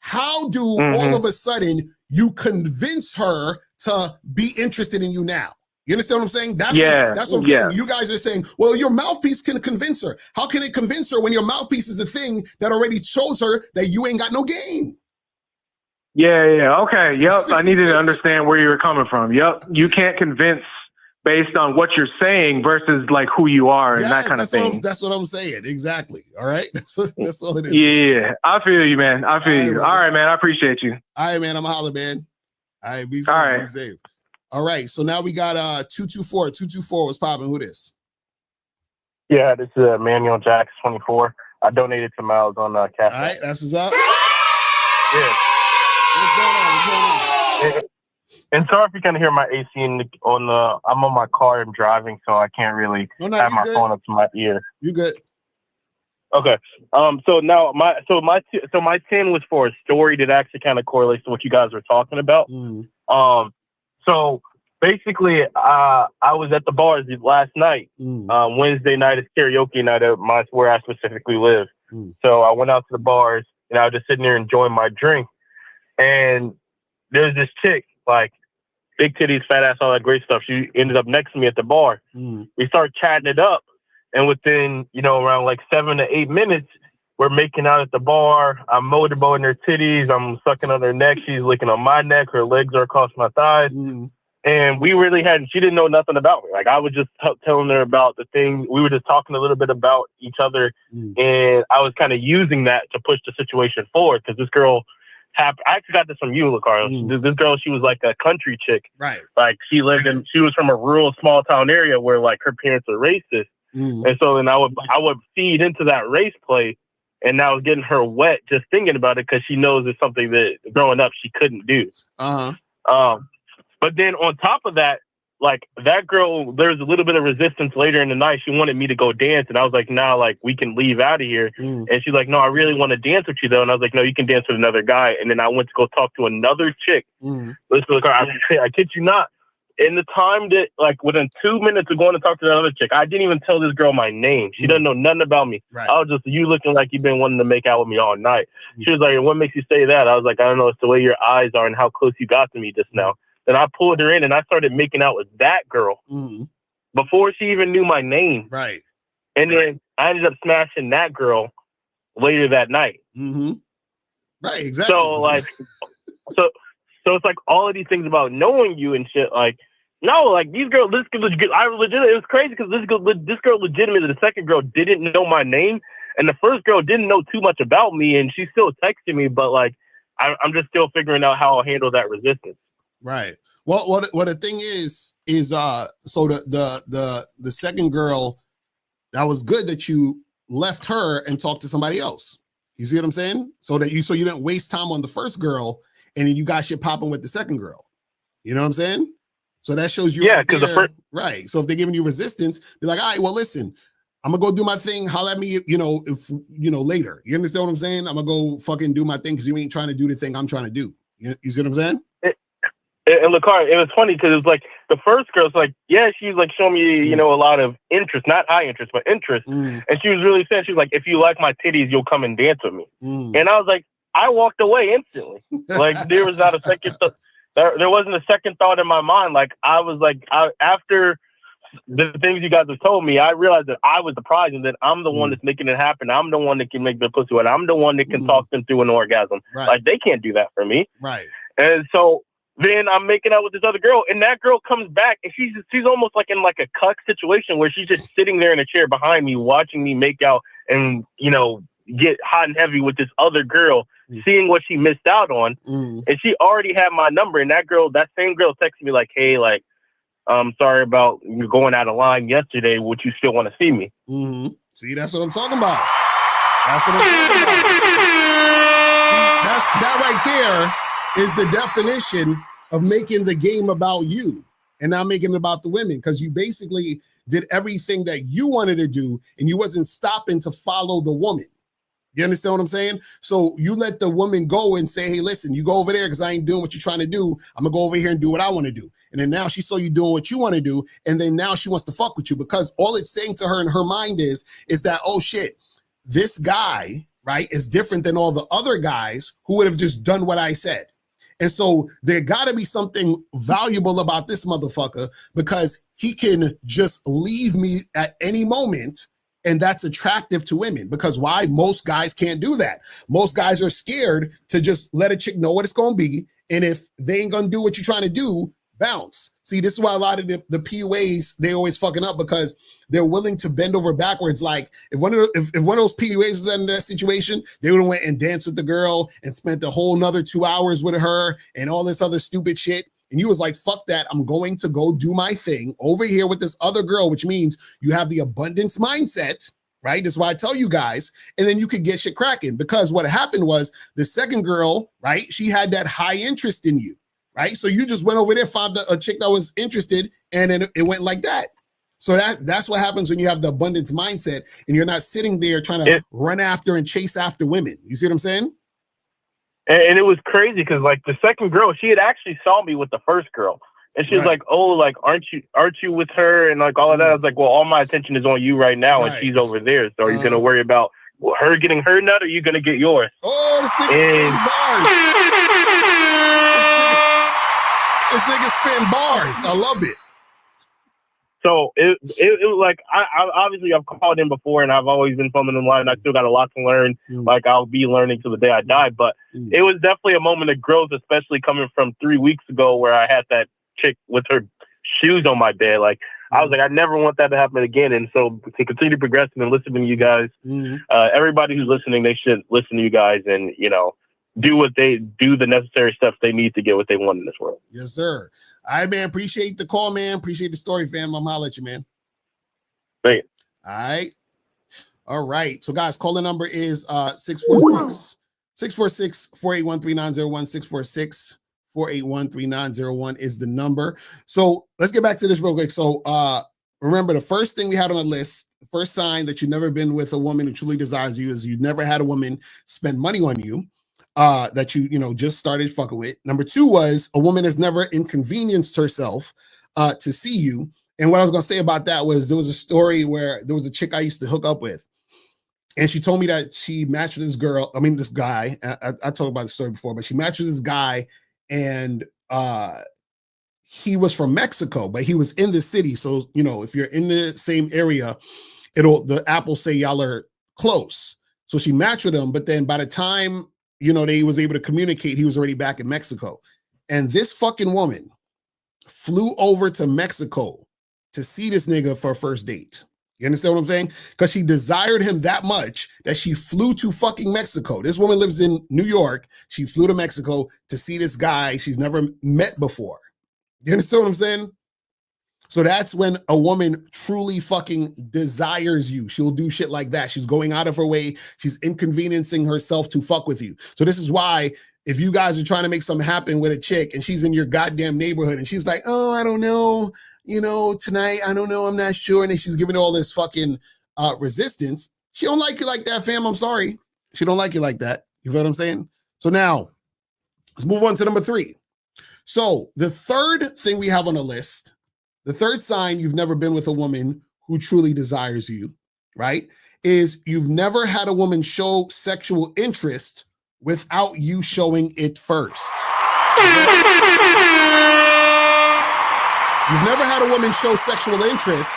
how do all of a sudden you convince her to be interested in you now. You understand what I'm saying? That's what I'm yeah. saying. You guys are saying, well, your mouthpiece can convince her. How can it convince her when your mouthpiece is the thing that already shows her that you ain't got no game? Yeah. Okay. Yep. I needed to understand where you were coming from. Yep. You can't convince based on what you're saying versus like who you are and that kind of thing. That's what I'm saying. Exactly. All right. That's all it is. Yeah. I feel you, man. I feel you. All right, man. I appreciate you. All right, man. I'm a holler, man. All right. Be safe. All right. Be safe. All right. So now we got 224. 224 was popping. Who this? Yeah, this is Manuel Jax 24. I donated to Miles on Cash. All right. That's what's up. Yeah. What's going on? And sorry if you can hear my AC I'm on my car. I'm driving, so I can't really have my phone up to my ear. You good? Okay. So now my 10 was for a story that actually kind of correlates to what you guys were talking about. So basically, I was at the bars last night. Wednesday night is karaoke night at where I specifically live. So I went out to the bars and I was just sitting there enjoying my drink. And there's this chick, like big titties, fat ass, all that great stuff. She ended up next to me at the bar. We started chatting it up. And within, around like 7 to 8 minutes, we're making out at the bar. I'm motorboating her titties. I'm sucking on her neck. She's licking on my neck. Her legs are across my thighs. And we really she didn't know nothing about me. Like I was just telling her about the thing. We were just talking a little bit about each other. And I was kind of using that to push the situation forward. Because this girl, I actually got this from you, Locario. This girl, she was like a country chick. Right. Like she was from a rural small town area where like her parents are racist. And so then I would feed into that race play. And I was getting her wet just thinking about it because she knows it's something that growing up she couldn't do. But then on top of that, like that girl, there was a little bit of resistance later in the night. She wanted me to go dance. And I was like, nah, like we can leave out of here. And she's like, no, I really want to dance with you though. And I was like, no, you can dance with another guy. And then I went to go talk to another chick. Listen, I kid you not. In the time that, like, within 2 minutes of going to talk to that other chick, I didn't even tell this girl my name. She doesn't know nothing about me. Right. I was just, you looking like you've been wanting to make out with me all night. She was like, what makes you say that? I was like, I don't know. It's the way your eyes are and how close you got to me just now. Then I pulled her in and I started making out with that girl before she even knew my name. Right. And then I ended up smashing that girl later that night. Right, exactly. So, like, so it's like all of these things about knowing you and shit, like, no, like these girls, it was crazy because this girl legitimately, the second girl didn't know my name, and the first girl didn't know too much about me, and she still texted me, but like, I'm just still figuring out how I'll handle that resistance. Right. Well, what the thing is so the second girl, that was good that you left her and talked to somebody else. You see what I'm saying? So you didn't waste time on the first girl, and then you got shit popping with the second girl. You know what I'm saying? So that shows you. Yeah, because right. So if they're giving you resistance, they're like, all right, well, listen, I'm gonna go do my thing. Holler at me, later. You understand what I'm saying? I'm gonna go fucking do my thing because you ain't trying to do the thing I'm trying to do. You see what I'm saying? And Locario, it was funny because it was like the first girl's like, yeah, she's like showing me, a lot of interest, not high interest, but interest. And she was really saying, she's like, if you like my titties, you'll come and dance with me. And I was like, I walked away instantly. Like there was not a second. There wasn't a second thought in my mind. Like I was like, after the things you guys have told me, I realized that I was the prize and that I'm the one that's making it happen. I'm the one that can make the pussy wet. I'm the one that can talk them through an orgasm. Right. Like they can't do that for me. Right. And so then I'm making out with this other girl, and that girl comes back, and she's almost like in like a cuck situation where she's just sitting there in a chair behind me, watching me make out and get hot and heavy with this other girl, seeing what she missed out on. And she already had my number, and that same girl texted me like, hey, like, I'm sorry about you going out of line yesterday. Would you still want to see me? See, that's what I'm talking about. That's what I'm talking about. See, that right there is the definition of making the game about you and not making it about the women, because you basically did everything that you wanted to do and you wasn't stopping to follow the woman. You understand what I'm saying? So you let the woman go and say, hey, listen, you go over there because I ain't doing what you're trying to do. I'm going to go over here and do what I want to do. And then now she saw you doing what you want to do. And then now she wants to fuck with you because all it's saying to her in her mind is that, oh, shit, this guy, right, is different than all the other guys who would have just done what I said. And so there got to be something valuable about this motherfucker because he can just leave me at any moment. And that's attractive to women because why? Most guys can't do that. Most guys are scared to just let a chick know what it's going to be. And if they ain't going to do what you're trying to do, bounce. See, this is why a lot of the PUAs, they always fucking up because they're willing to bend over backwards. Like if one of those PUAs was in that situation, they would have went and danced with the girl and spent a whole nother 2 hours with her and all this other stupid shit. And you was like, fuck that. I'm going to go do my thing over here with this other girl, which means you have the abundance mindset, right? That's why I tell you guys. And then you could get shit cracking because what happened was the second girl, right? She had that high interest in you, right? So you just went over there, found a chick that was interested, and then it went like that. So that's what happens when you have the abundance mindset and you're not sitting there trying to run after and chase after women. You see what I'm saying? And it was crazy because like the second girl, she had actually saw me with the first girl. And she was like, oh, like, aren't you with her? And like all of that. I was like, well, all my attention is on you right now. And she's over there. So are you going to worry about her getting her nut or are you going to get yours? Oh, this nigga spin bars. This nigga spin bars. I love it. So it was like, I obviously I've called him before and I've always been filming in line. I still got a lot to learn. Like I'll be learning till the day I die. But it was definitely a moment of growth, especially coming from 3 weeks ago where I had that chick with her shoes on my bed. Like I was like, I never want that to happen again. And so to continue progressing and listening to you guys, everybody who's listening, they should listen to you guys and, you know, do the necessary steps they need to get what they want in this world. Yes, sir. All right, man. Appreciate the call, man. Appreciate the story, fam. I'm holler at you, man. Thank you. All right. All right. So, guys, call the number is 646-481-3901. 646-481-3901 is the number. So let's get back to this real quick. So remember, the first thing we had on the list, the first sign that you've never been with a woman who truly desires you is you've never had a woman spend money on you. That you just started fucking with. Number 2 was a woman has never inconvenienced herself to see you. And what I was gonna say about that was there was a story where there was a chick I used to hook up with, and she told me that she matched with this guy. I told about the story before, but she matched with this guy, and he was from Mexico, but he was in the city. So if you're in the same area, the app will say y'all are close. So she matched with him, but then by the time they was able to communicate, he was already back in Mexico. And this fucking woman flew over to Mexico to see this nigga for a first date. You understand what I'm saying? Because she desired him that much that she flew to fucking Mexico. This woman lives in New York. She flew to Mexico to see this guy she's never met before. You understand what I'm saying? So that's when a woman truly fucking desires you. She'll do shit like that. She's going out of her way. She's inconveniencing herself to fuck with you. So this is why if you guys are trying to make something happen with a chick and she's in your goddamn neighborhood and she's like, oh, I don't know, tonight, I don't know, I'm not sure. And then she's giving all this fucking resistance. She don't like you like that, fam. I'm sorry. She don't like you like that. You feel what I'm saying? So now let's move on to number 3. So the third thing we have on the list, the third sign you've never been with a woman who truly desires you, right, is you've never had a woman show sexual interest without you showing it first. You've never had a woman show sexual interest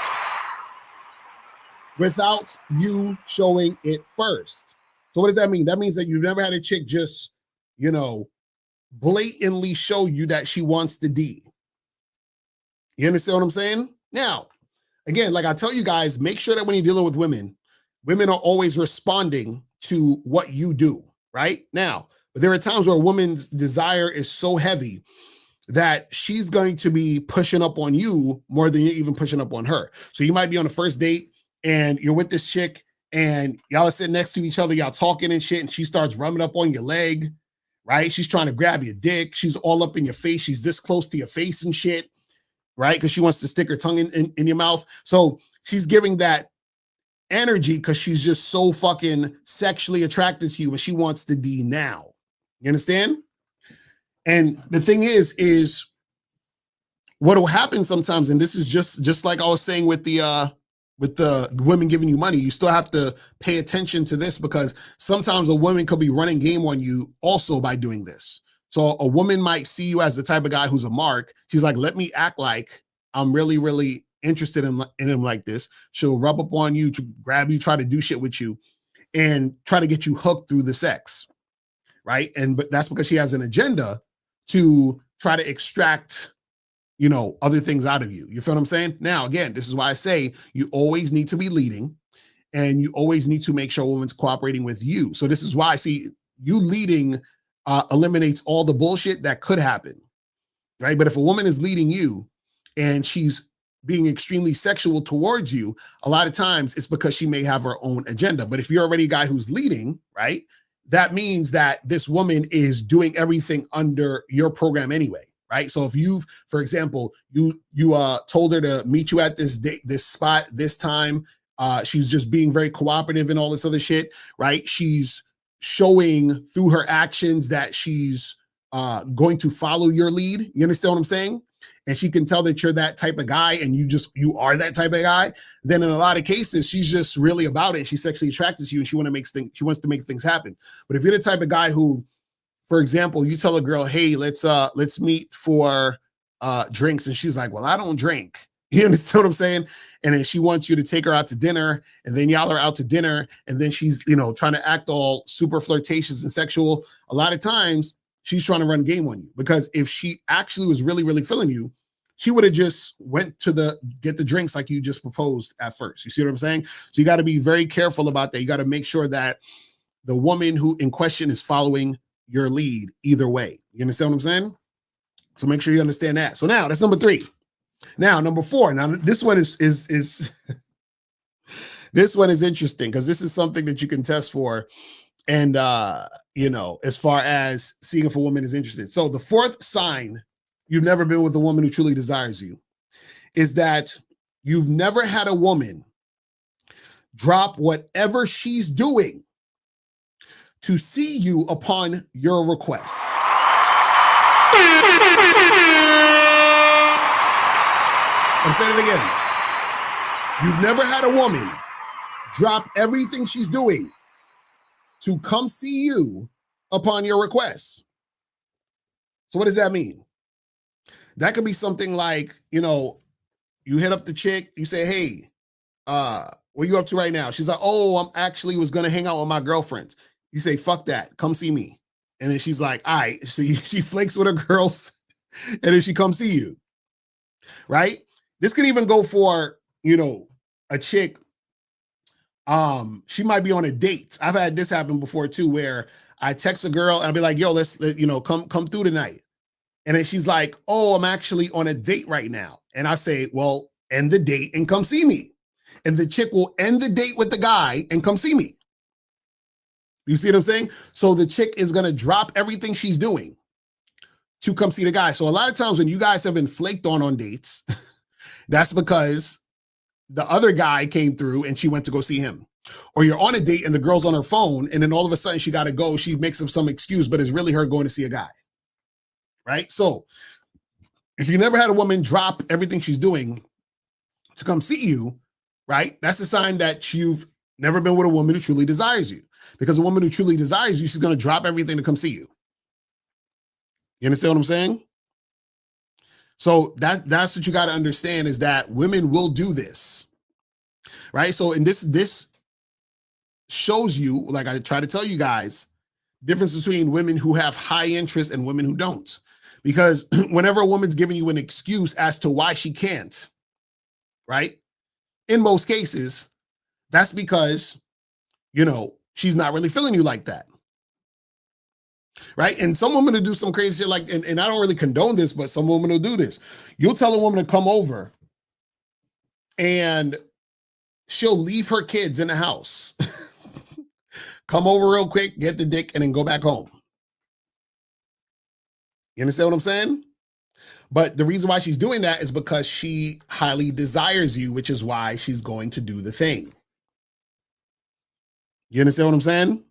without you showing it first. So what does that mean? That means that you've never had a chick just, blatantly show you that she wants the D. You understand what I'm saying? Now, again, like I tell you guys, make sure that when you're dealing with women are always responding to what you do, right? Now, but there are times where a woman's desire is so heavy that she's going to be pushing up on you more than you're even pushing up on her. So you might be on a first date and you're with this chick and y'all are sitting next to each other, y'all talking and shit, and she starts rubbing up on your leg, right? She's trying to grab your dick. She's all up in your face. She's this close to your face and shit. Right? Because she wants to stick her tongue in your mouth. So she's giving that energy because she's just so fucking sexually attracted to you and she wants the D now. You understand? And the thing is what will happen sometimes, and this is just like I was saying with the women giving you money, you still have to pay attention to this because sometimes a woman could be running game on you also by doing this. So a woman might see you as the type of guy who's a mark. She's like, let me act like I'm really, really interested in him like this. She'll rub up on you, to grab you, try to do shit with you, and try to get you hooked through the sex, right? But that's because she has an agenda to try to extract, other things out of you. You feel what I'm saying? Now, again, this is why I say you always need to be leading, and you always need to make sure a woman's cooperating with you. So this is why I see you leading eliminates all the bullshit that could happen, right? But if a woman is leading you and she's being extremely sexual towards you, a lot of times it's because she may have her own agenda. But if you're already a guy who's leading, right, that means that this woman is doing everything under your program anyway, right? So if you've, for example, you told her to meet you at this date, this spot, this time, she's just being very cooperative and all this other shit, right? She's showing through her actions that she's going to follow your lead. You understand what I'm saying? And she can tell that you're that type of guy and you are that type of guy. Then in a lot of cases, she's just really about it. She's sexually attracted to you and she wants to make things happen. But if you're the type of guy who, for example, you tell a girl, hey, let's meet for drinks. And she's like, well, I don't drink. You understand what I'm saying? And then she wants you to take her out to dinner, and then y'all are out to dinner, and then she's, trying to act all super flirtatious and sexual. A lot of times she's trying to run game on you, because if she actually was really, really feeling you, she would have just went to get the drinks like you just proposed at first. You see what I'm saying? So you got to be very careful about that. You got to make sure that the woman who in question is following your lead either way. You understand what I'm saying? So make sure you understand that. So now that's number 3. Now, number 4. Now, this one is this one is interesting, because this is something that you can test for. And, as far as seeing if a woman is interested. So the 4th sign you've never been with a woman who truly desires you is that you've never had a woman drop whatever she's doing to see you upon your request. I'm saying it again. You've never had a woman drop everything she's doing to come see you upon your request. So what does that mean? That could be something like, you hit up the chick, you say, hey, what are you up to right now? She's like, oh, I'm actually was going to hang out with my girlfriends. You say, fuck that, come see me. And then she's like, all right. So she flakes with her girls and then she comes see you, right? This can even go for, a chick. She might be on a date. I've had this happen before too, where I text a girl and I'll be like, yo, let's come through tonight. And then she's like, oh, I'm actually on a date right now. And I say, well, end the date and come see me. And the chick will end the date with the guy and come see me. You see what I'm saying? So the chick is going to drop everything she's doing to come see the guy. So a lot of times when you guys have been flaked on dates, that's because the other guy came through and she went to go see him. Or you're on a date and the girl's on her phone and then all of a sudden she got to go. She makes up some excuse, but it's really her going to see a guy. Right? So if you never had a woman drop everything she's doing to come see you, right? That's a sign that you've never been with a woman who truly desires you. Because a woman who truly desires you, she's going to drop everything to come see you. You understand what I'm saying? So that's what you got to understand, is that women will do this, right? So in this shows you, like I try to tell you guys, difference between women who have high interest and women who don't. Because whenever a woman's giving you an excuse as to why she can't, right? In most cases, that's because, she's not really feeling you like that. Right? And some women will do some crazy shit like, and I don't really condone this, but some women will do this. You'll tell a woman to come over and she'll leave her kids in the house. Come over real quick, get the dick, and then go back home. You understand what I'm saying? But the reason why she's doing that is because she highly desires you, which is why she's going to do the thing. You understand what I'm saying?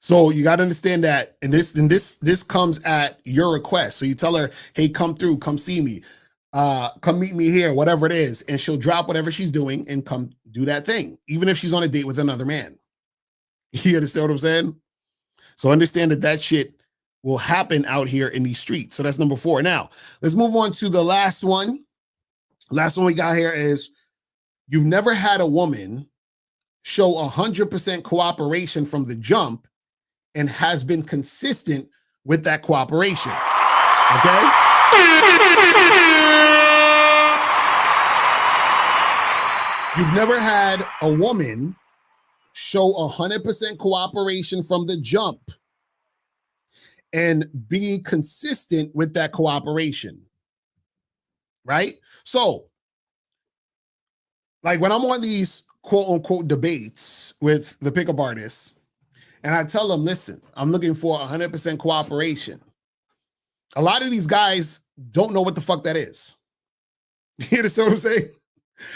So you got to understand that, and this comes at your request. So you tell her, hey, come through, come see me, come meet me here, whatever it is. And she'll drop whatever she's doing and come do that thing, even if she's on a date with another man. You understand what I'm saying? So understand that shit will happen out here in these streets. So that's number 4. Now, let's move on to the last one. Last one we got here is you've never had a woman show 100% cooperation from the jump and has been consistent with that cooperation. Okay? You've never had a woman show 100% cooperation from the jump and be consistent with that cooperation, right? So, like when I'm on these quote unquote debates with the pickup artists, and I tell them, listen, I'm looking for 100% cooperation. A lot of these guys don't know what the fuck that is. You understand what I'm saying?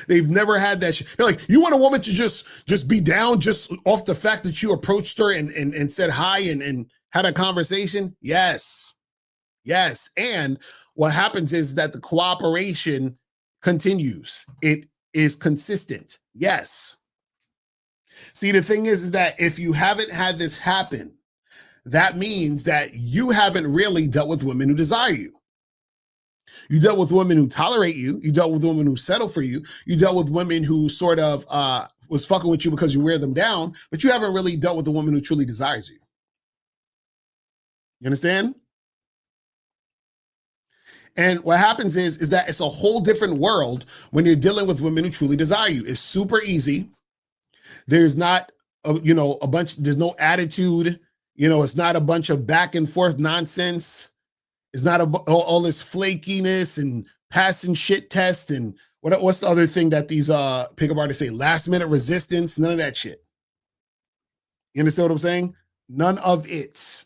They've never had that shit. They're like, you want a woman to just be down just off the fact that you approached her and said hi and had a conversation? Yes. Yes. And what happens is that the cooperation continues. It is consistent. Yes. See, the thing is that if you haven't had this happen, that means that you haven't really dealt with women who desire you. You dealt with women who tolerate you. You dealt with women who settle for you. You dealt with women who sort of was fucking with you because you wear them down, but you haven't really dealt with a woman who truly desires you. You understand? And what happens is that it's a whole different world when you're dealing with women who truly desire you. It's super easy. There's not, a bunch, there's no attitude. It's not a bunch of back and forth nonsense. It's not all this flakiness and passing shit test and what's the other thing that these pickup artists say? Last minute resistance, none of that shit. You understand what I'm saying? None of it.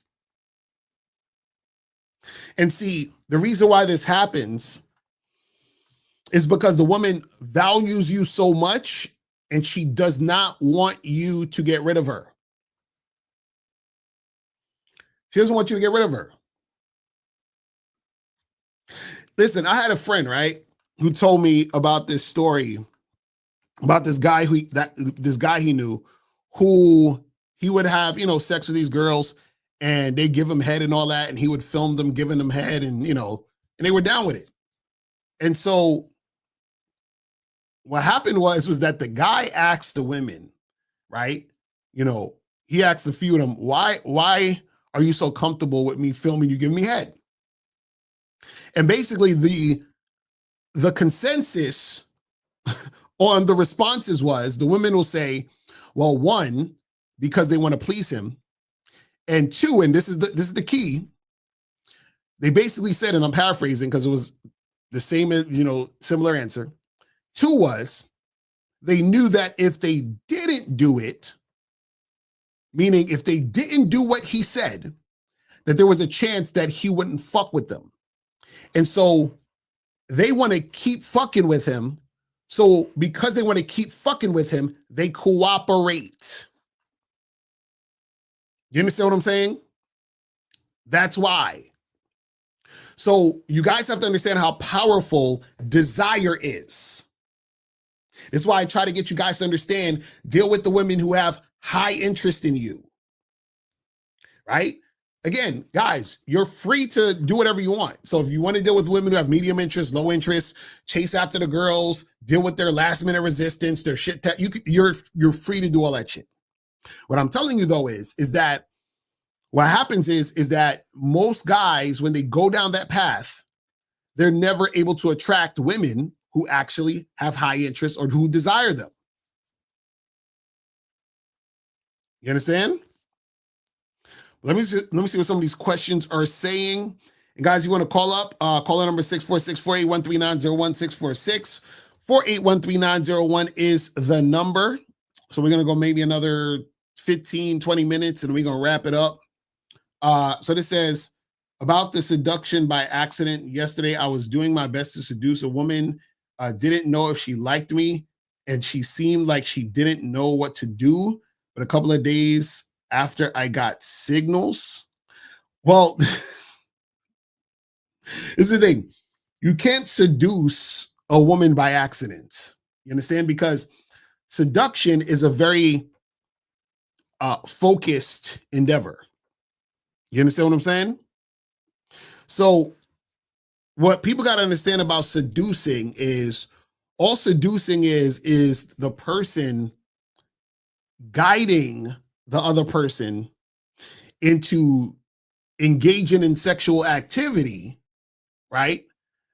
And see, the reason why this happens is because the woman values you so much and she does not want you to get rid of her. She doesn't want you to get rid of her. Listen, I had a friend, right, who told me about this story about this guy he knew who he would have, sex with these girls and they give him head and all that, and he would film them giving them head and and they were down with it. And so what happened was that the guy asked the women, right? He asked a few of them, why are you so comfortable with me filming you giving me head? And basically the consensus on the responses was the women will say, well, 1, because they want to please him. And 2, and this is the key. They basically said, and I'm paraphrasing because it was the same, similar answer. 2 was they knew that if they didn't do it, meaning if they didn't do what he said, that there was a chance that he wouldn't fuck with them. And so they want to keep fucking with him. So because they want to keep fucking with him, they cooperate. You understand what I'm saying? That's why. So you guys have to understand how powerful desire is. This is why I try to get you guys to understand, deal with the women who have high interest in you. Right? Again, guys, you're free to do whatever you want. So if you want to deal with women who have medium interest, low interest, chase after the girls, deal with their last minute resistance, their shit, you're free to do all that shit. What I'm telling you though is that what happens is that most guys, when they go down that path, they're never able to attract women who actually have high interest or who desire them. You understand? Let me see what some of these questions are saying. And guys, you want to call up, call our number 646-481-3901, 646-481-3901 is the number. So we're going to go maybe another 15, 20 minutes and we're going to wrap it up. So this says, about the seduction by accident. Yesterday, I was doing my best to seduce a woman. Didn't know if she liked me and she seemed like she didn't know what to do. But a couple of days after I got signals. Well, this is the thing. You can't seduce a woman by accident. You understand? Because seduction is a very focused endeavor. You understand what I'm saying? So what people got to understand about seducing is all seducing is the person guiding the other person into engaging in sexual activity, right?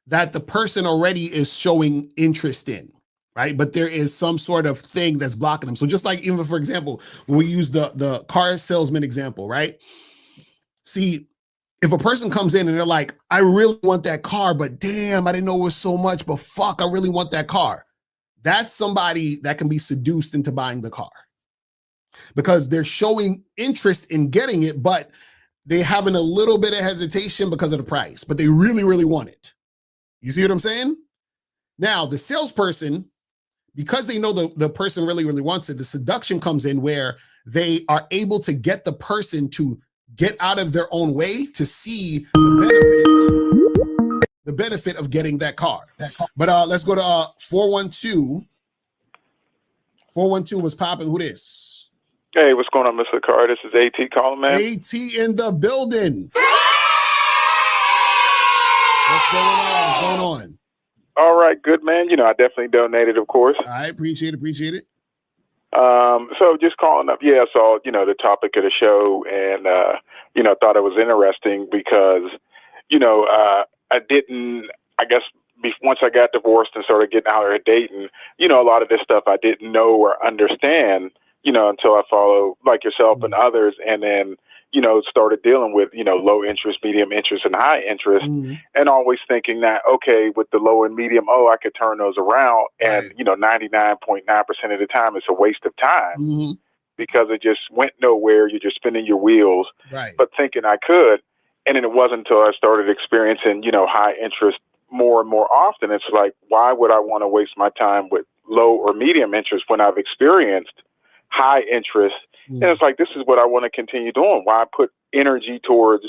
That the person already is showing interest in, right? But there is some sort of thing that's blocking them. So just like even for example, when we use the car salesman example, right? See, if a person comes in and they're like, I really want that car, but damn, I didn't know it was so much, but fuck, I really want that car. That's somebody that can be seduced into buying the car because they're showing interest in getting it, but they having a little bit of hesitation because of the price, but they really, really want it. You see what I'm saying? Now, the salesperson, because they know the person really, really wants it, the seduction comes in where they are able to get the person to get out of their own way to see the benefit of getting that car. But let's go to 412. 412 was popping. Who this? Hey, what's going on, Mr. Carr? This is AT calling, man. AT in the building. What's going on? All right, good, man. You know, I definitely donated, of course. I appreciate it. So just calling up, I saw, the topic of the show and, thought it was interesting because, once I got divorced and started getting out there dating, a lot of this stuff I didn't know or understand, until I follow like yourself and others. And then, started dealing with, low interest, medium interest, and high interest, and always thinking that, okay, with the low and medium, I could turn those around. And, 99.9% of the time, it's a waste of time because it just went nowhere. You're just spinning your wheels, but thinking I could. And then it wasn't until I started experiencing, high interest more and more often. It's like, why would I want to waste my time with low or medium interest when I've experienced high interest? And it's like, this is what I want to continue doing. Why put energy towards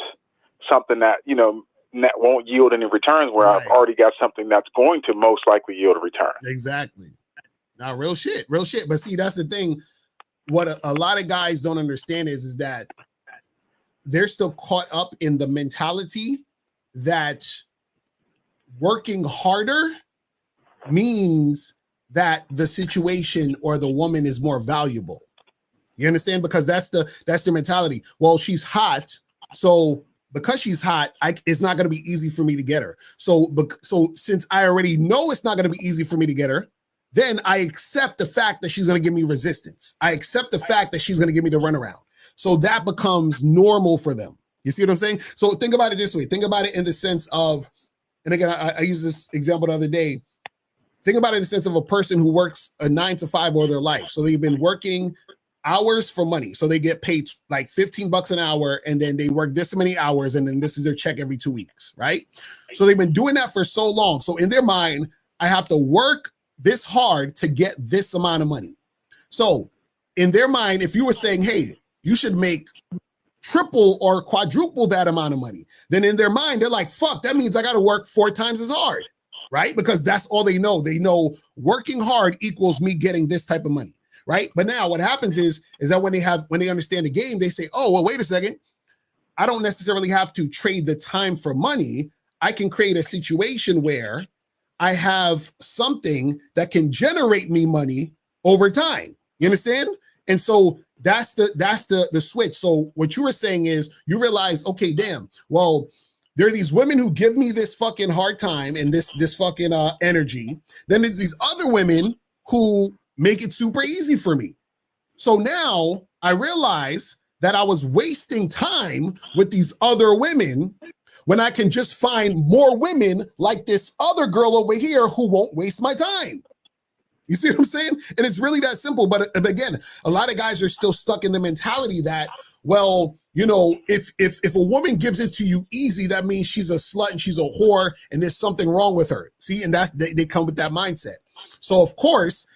something that, that won't yield any returns where I've already got something that's going to most likely yield a return. Exactly. Now, real shit. But see, that's the thing. What a lot of guys don't understand is that they're still caught up in the mentality that working harder means that the situation or the woman is more valuable. You understand? Because that's the mentality. Well, she's hot, so because she's hot, it's not going to be easy for me to get her. So since I already know it's not going to be easy for me to get her, then I accept the fact that she's going to give me resistance. I accept the fact that she's going to give me the runaround. So that becomes normal for them. You see what I'm saying? So think about it this way. Think about it in the sense of, and again, I used this example the other day. Think about it in the sense of a person who works a 9 to 5 all their life. So they've been working hours for money. So they get paid like $15 an hour, and then they work this many hours, and then this is their check every 2 weeks, right? So they've been doing that for so long. So in their mind, I have to work this hard to get this amount of money. So in their mind, if you were saying, hey, you should make triple or quadruple that amount of money, then in their mind, they're like, fuck, that means I got to work 4 times as hard, right? Because that's all they know. They know working hard equals me getting this type of money. Right. But now what happens is that when they understand the game, they say, oh, well, wait a second. I don't necessarily have to trade the time for money. I can create a situation where I have something that can generate me money over time. You understand? And so that's the switch. So what you were saying is you realize, okay, damn, well, there are these women who give me this fucking hard time and this fucking energy. Then there's these other women who make it super easy for me. So now I realize that I was wasting time with these other women when I can just find more women like this other girl over here who won't waste my time. You see what I'm saying? And it's really that simple. But again, a lot of guys are still stuck in the mentality that, well, if a woman gives it to you easy, that means she's a slut and she's a whore and there's something wrong with her. See, and they come with that mindset. So of course,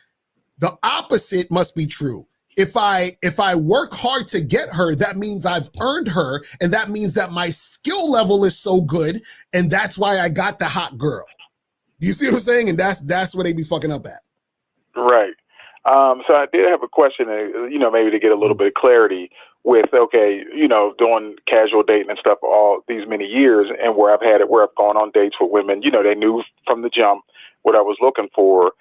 the opposite must be true. If I work hard to get her, that means I've earned her, and that means that my skill level is so good, and that's why I got the hot girl. You see what I'm saying? And that's where they be fucking up at. Right. So I did have a question, maybe to get a little bit of clarity with, doing casual dating and stuff all these many years, and where I've gone on dates with women, they knew from the jump what I was looking for.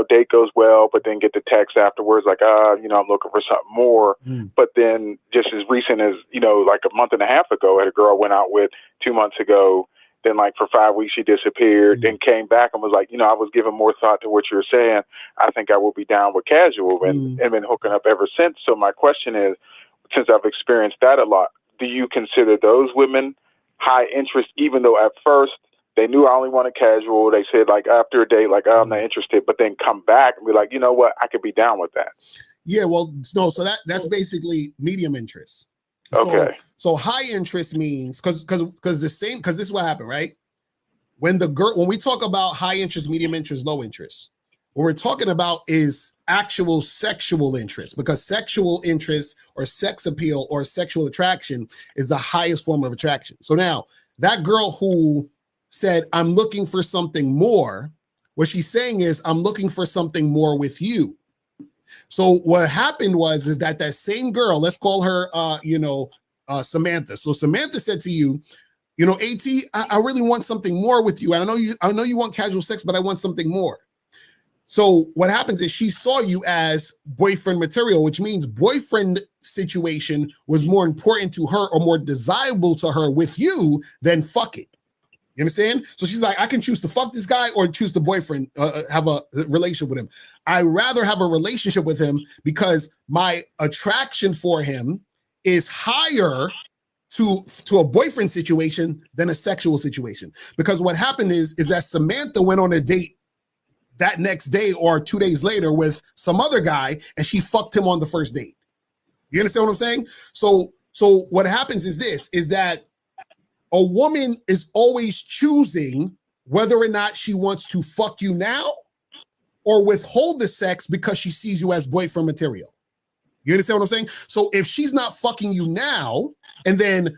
Date goes well, but then get the text afterwards like, I'm looking for something more. But then just as recent as, like a month and a half ago, I had a girl I went out with 2 months ago. Then like for 5 weeks, she disappeared, then came back and was like, I was giving more thought to what you were saying. I think I will be down with casual, and been hooking up ever since. So my question is, since I've experienced that a lot, do you consider those women high interest, even though at first they knew I only wanted casual? They said like after a date, like, I'm not interested, but then come back and be like, you know what, I could be down with that. Yeah, well, no, so that's basically medium interest. Okay. So high interest means because this is what happened, right? When we talk about high interest, medium interest, low interest, what we're talking about is actual sexual interest, because sexual interest or sex appeal or sexual attraction is the highest form of attraction. So now that girl who said, I'm looking for something more, what she's saying is, I'm looking for something more with you. So what happened is that same girl, let's call her, Samantha. So Samantha said to you, AT, I really want something more with you. And I know you want casual sex, but I want something more. So what happens is she saw you as boyfriend material, which means boyfriend situation was more important to her or more desirable to her with you than fuck it. You understand? So she's like, I can choose to fuck this guy or choose to boyfriend, have a relationship with him. I rather have a relationship with him because my attraction for him is higher to a boyfriend situation than a sexual situation. Because what happened is that Samantha went on a date that next day or 2 days later with some other guy, and she fucked him on the first date. You understand what I'm saying? So what happens is that a woman is always choosing whether or not she wants to fuck you now or withhold the sex because she sees you as boyfriend material. You understand what I'm saying? So if she's not fucking you now, and then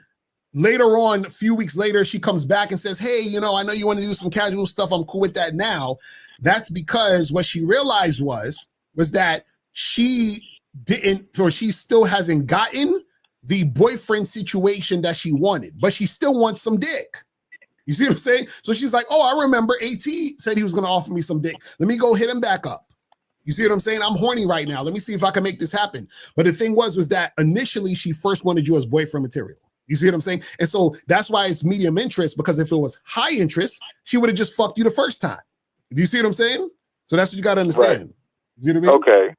later on, a few weeks later, she comes back and says, hey, I know you want to do some casual stuff. I'm cool with that now. That's because what she realized was that she didn't, or she still hasn't gotten the boyfriend situation that she wanted, but she still wants some dick. You see what I'm saying? So she's like, oh, I remember AT said he was going to offer me some dick. Let me go hit him back up. You see what I'm saying? I'm horny right now. Let me see if I can make this happen. But the thing was that initially she first wanted you as boyfriend material. You see what I'm saying? And so that's why it's medium interest, because if it was high interest, she would have just fucked you the first time. Do you see what I'm saying? So that's what you got to understand. Right. You see what I mean? Okay.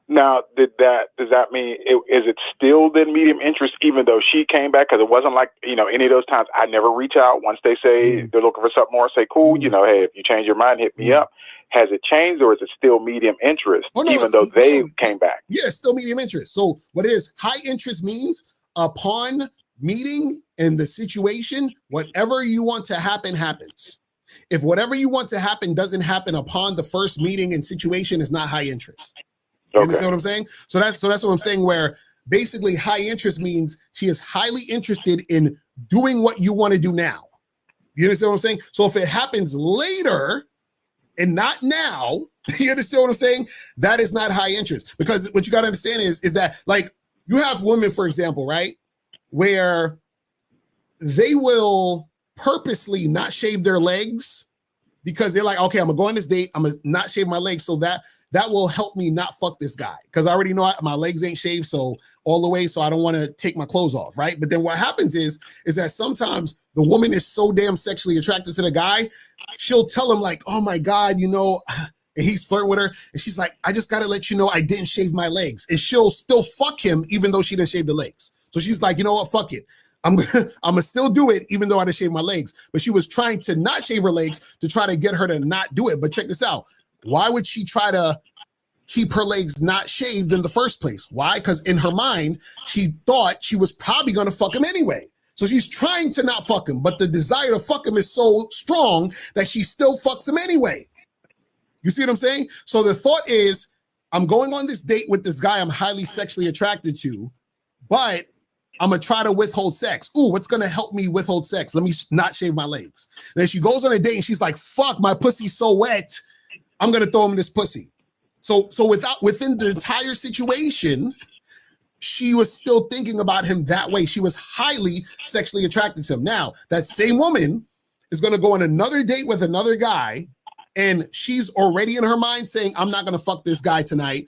Now, does that mean, is it still then medium interest, even though she came back? Because it wasn't like, any of those times I never reach out. Once they say they're looking for something more, say, cool, hey, if you change your mind, hit me up. Has it changed, or is it still medium interest, even though they came back? Yeah, it's still medium interest. So what it is, high interest means upon meeting and the situation, whatever you want to happen, happens. If whatever you want to happen doesn't happen upon the first meeting and situation, is not high interest. You understand what I'm saying? So that's what I'm saying, where basically high interest means she is highly interested in doing what you want to do now. You understand what I'm saying? So if it happens later and not now, you understand what I'm saying? That is not high interest, because what you got to understand is that, like, you have women, for example, right, where they will purposely not shave their legs because they're like, okay, I'm gonna go on this date, I'm gonna not shave my legs so that will help me not fuck this guy, because I already know my legs ain't shaved so all the way, so I don't want to take my clothes off, right? But then what happens is that sometimes the woman is so damn sexually attracted to the guy, she'll tell him like, oh my God, and he's flirting with her, and she's like, I just gotta let you know I didn't shave my legs, and she'll still fuck him even though she didn't shave the legs. So she's like, you know what, fuck it, I'm gonna still do it even though I didn't shave my legs. But she was trying to not shave her legs to try to get her to not do it. But check this out. Why would she try to keep her legs not shaved in the first place? Why? Because in her mind, she thought she was probably going to fuck him anyway. So she's trying to not fuck him, but the desire to fuck him is so strong that she still fucks him anyway. You see what I'm saying? So the thought is, I'm going on this date with this guy I'm highly sexually attracted to, but I'm going to try to withhold sex. Ooh, what's going to help me withhold sex? Let me not shave my legs. Then she goes on a date and she's like, fuck, my pussy's so wet, I'm going to throw him this pussy. So within the entire situation, she was still thinking about him that way. She was highly sexually attracted to him. Now, that same woman is going to go on another date with another guy, and she's already in her mind saying, I'm not going to fuck this guy tonight.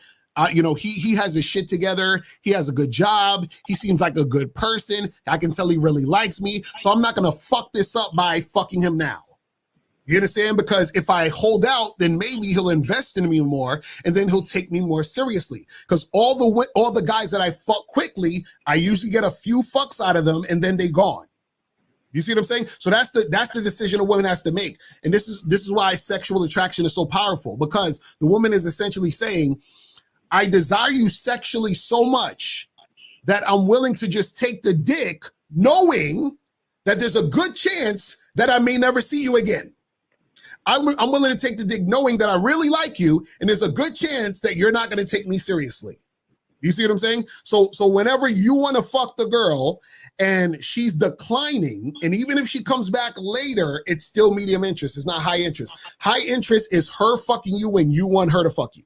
He has his shit together. He has a good job. He seems like a good person. I can tell he really likes me. So I'm not going to fuck this up by fucking him now. You understand? Because if I hold out, then maybe he'll invest in me more, and then he'll take me more seriously. Because all the guys that I fuck quickly, I usually get a few fucks out of them, and then they gone. You see what I'm saying? So that's the decision a woman has to make. And this is why sexual attraction is so powerful, because the woman is essentially saying, I desire you sexually so much that I'm willing to just take the dick, knowing that there's a good chance that I may never see you again. I'm willing to take the dick knowing that I really like you, and there's a good chance that you're not going to take me seriously. You see what I'm saying? So whenever you want to fuck the girl and she's declining, and even if she comes back later, it's still medium interest. It's not high interest. High interest is her fucking you when you want her to fuck you.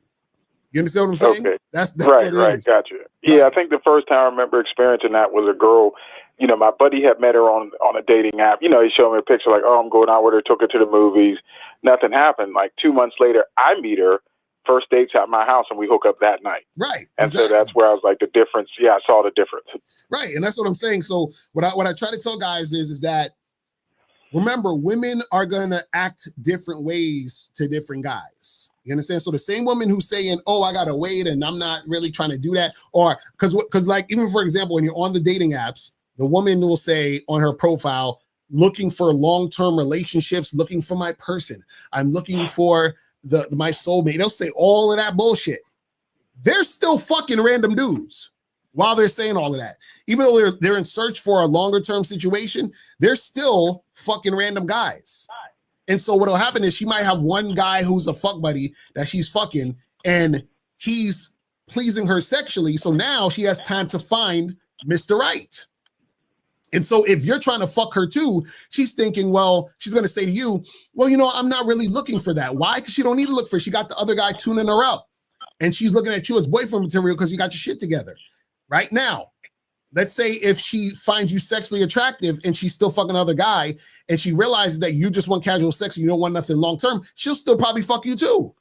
You understand what I'm saying? Okay. That's right, what it is. Gotcha. Yeah, I think the first time I remember experiencing that was a girl. My buddy had met her on a dating app. He showed me a picture like, oh, I'm going out with her, took her to the movies. Nothing happened. Like 2 months later, I meet her. First date's at my house, and we hook up that night. Right. And exactly. So that's where I was like, the difference. Yeah, I saw the difference. Right, and that's what I'm saying. So what I try to tell guys is that, remember, women are going to act different ways to different guys. You understand? So the same woman who's saying, oh, I got to wait and I'm not really trying to do that. Or because like, even for example, when you're on the dating apps, the woman will say on her profile, looking for long-term relationships, looking for my person. I'm looking for my soulmate. They'll say all of that bullshit. They're still fucking random dudes while they're saying all of that. Even though they're in search for a longer-term situation, they're still fucking random guys. And so what'll happen is she might have one guy who's a fuck buddy that she's fucking, and he's pleasing her sexually. So now she has time to find Mr. Right. And so if you're trying to fuck her too, she's thinking, well, she's going to say to you, well, I'm not really looking for that. Why? Because she don't need to look for it. She got the other guy tuning her up, and she's looking at you as boyfriend material because you got your shit together. Right now, let's say if she finds you sexually attractive and she's still fucking another guy, and she realizes that you just want casual sex and you don't want nothing long-term, she'll still probably fuck you too,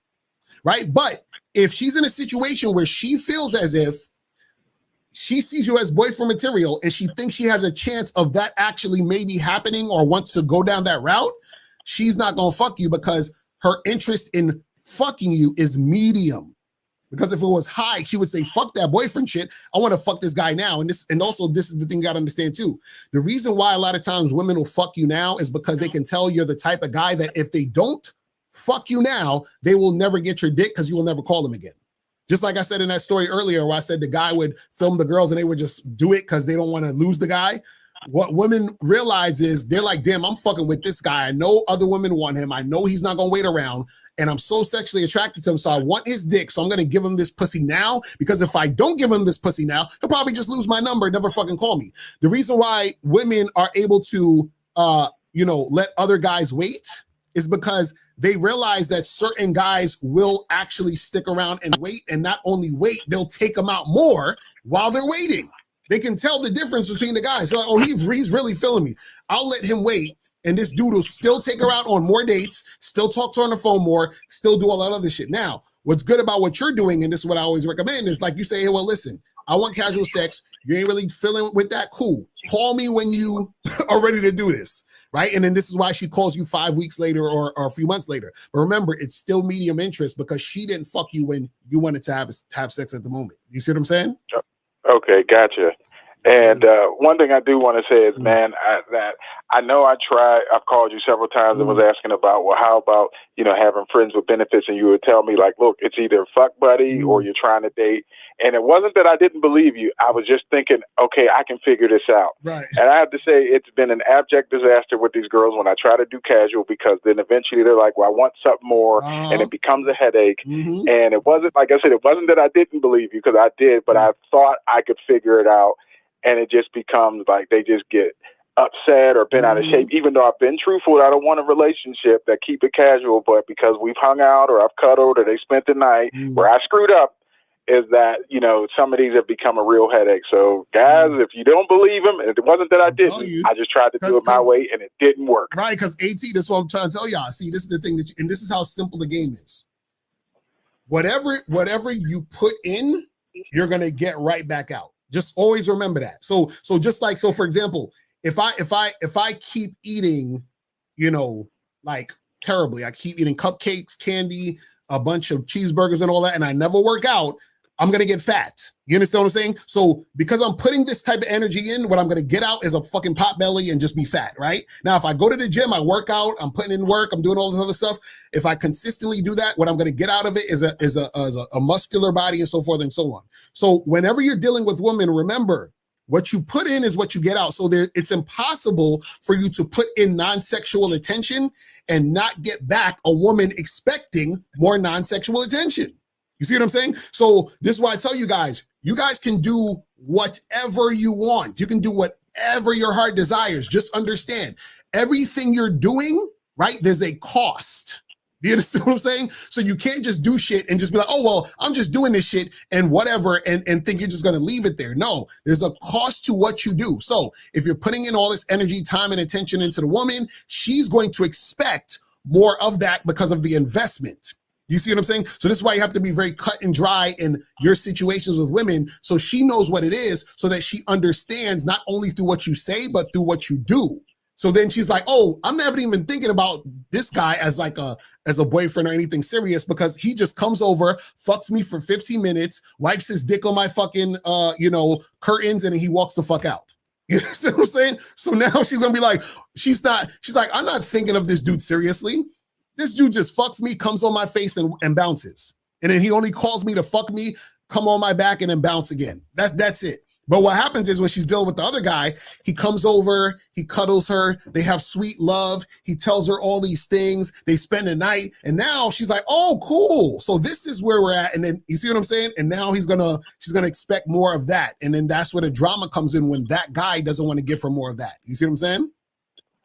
right? But if she's in a situation where she feels as if she sees you as boyfriend material and she thinks she has a chance of that actually maybe happening or wants to go down that route, she's not going to fuck you because her interest in fucking you is medium. Because if it was high, she would say, fuck that boyfriend shit. I want to fuck this guy now. And also this is the thing you got to understand too. The reason why a lot of times women will fuck you now is because they can tell you're the type of guy that if they don't fuck you now, they will never get your dick because you will never call them again. Just like I said in that story earlier where I said the guy would film the girls and they would just do it because they don't want to lose the guy. What women realize is they're like, damn, I'm fucking with this guy. I know other women want him. I know he's not going to wait around. And I'm so sexually attracted to him. So I want his dick. So I'm going to give him this pussy now. Because if I don't give him this pussy now, he'll probably just lose my number and never fucking call me. The reason why women are able to, let other guys wait is because they realize that certain guys will actually stick around and wait. And not only wait, they'll take them out more while they're waiting. They can tell the difference between the guys. They're like, oh, he's really feeling me. I'll let him wait. And this dude will still take her out on more dates, still talk to her on the phone more, still do all that other shit. Now, what's good about what you're doing, and this is what I always recommend, is like you say, hey, well, listen, I want casual sex. You ain't really feeling with that? Cool. Call me when you are ready to do this, right? And then this is why she calls you 5 weeks later or a few months later. But remember, it's still medium interest because she didn't fuck you when you wanted to have sex at the moment. You see what I'm saying? Okay, gotcha. And one thing I do want to say is, man, I know I've called you several times and was asking about, well, how about, having friends with benefits? And you would tell me like, look, it's either fuck buddy or you're trying to date. And it wasn't that I didn't believe you. I was just thinking, okay, I can figure this out. Right. And I have to say it's been an abject disaster with these girls when I try to do casual, because then eventually they're like, well, I want something more. And it becomes a headache. Mm-hmm. And it wasn't, like I said, it wasn't that I didn't believe you, because I did, but I thought I could figure it out. And it just becomes like they just get upset or been out of shape, even though I've been truthful. I don't want a relationship that keep it casual, but because we've hung out or I've cuddled or they spent the night where I screwed up, is that, you know, some of these have become a real headache. So guys, if you don't believe them, and it wasn't that I didn't, I just tried to do it my way and it didn't work. Right, because AT, this is what I'm trying to tell y'all. See, this is the thing that, and this is how simple the game is. Whatever you put in, you're gonna get right back out. Just always remember that. So just like, so for example, if I keep eating, you know, like terribly, I keep eating cupcakes, candy, a bunch of cheeseburgers and all that, and I never work out, I'm gonna get fat. You understand what I'm saying? So because I'm putting this type of energy in, what I'm gonna get out is a fucking pot belly and just be fat, right? Now, if I go to the gym, I work out, I'm putting in work, I'm doing all this other stuff. If I consistently do that, what I'm gonna get out of it is a muscular body and so forth and so on. So whenever you're dealing with women, remember, what you put in is what you get out. So it's impossible for you to put in non-sexual attention and not get back a woman expecting more non-sexual attention. You see what I'm saying? So this is why I tell you guys can do whatever you want. You can do whatever your heart desires. Just understand, everything you're doing, right, there's a cost. Do you understand what I'm saying? So you can't just do shit and just be like, oh, well, I'm just doing this shit and whatever, and think you're just going to leave it there. No, there's a cost to what you do. So if you're putting in all this energy, time, and attention into the woman, she's going to expect more of that because of the investment. You see what I'm saying? So this is why you have to be very cut and dry in your situations with women, so she knows what it is, so that she understands not only through what you say, but through what you do. So then she's like, oh, I'm never even thinking about this guy as a boyfriend or anything serious, because he just comes over, fucks me for 15 minutes, wipes his dick on my fucking, curtains, and he walks the fuck out. You see what I'm saying? So now she's gonna be like, she's like, I'm not thinking of this dude seriously. This dude just fucks me, comes on my face and bounces. And then he only calls me to fuck me, come on my back, and then bounce again. That's it. But what happens is when she's dealing with the other guy, he comes over, he cuddles her, they have sweet love, he tells her all these things, they spend the night, and now she's like, oh, cool. So this is where we're at. And then you see what I'm saying? And now she's gonna expect more of that. And then that's where the drama comes in, when that guy doesn't want to give her more of that. You see what I'm saying?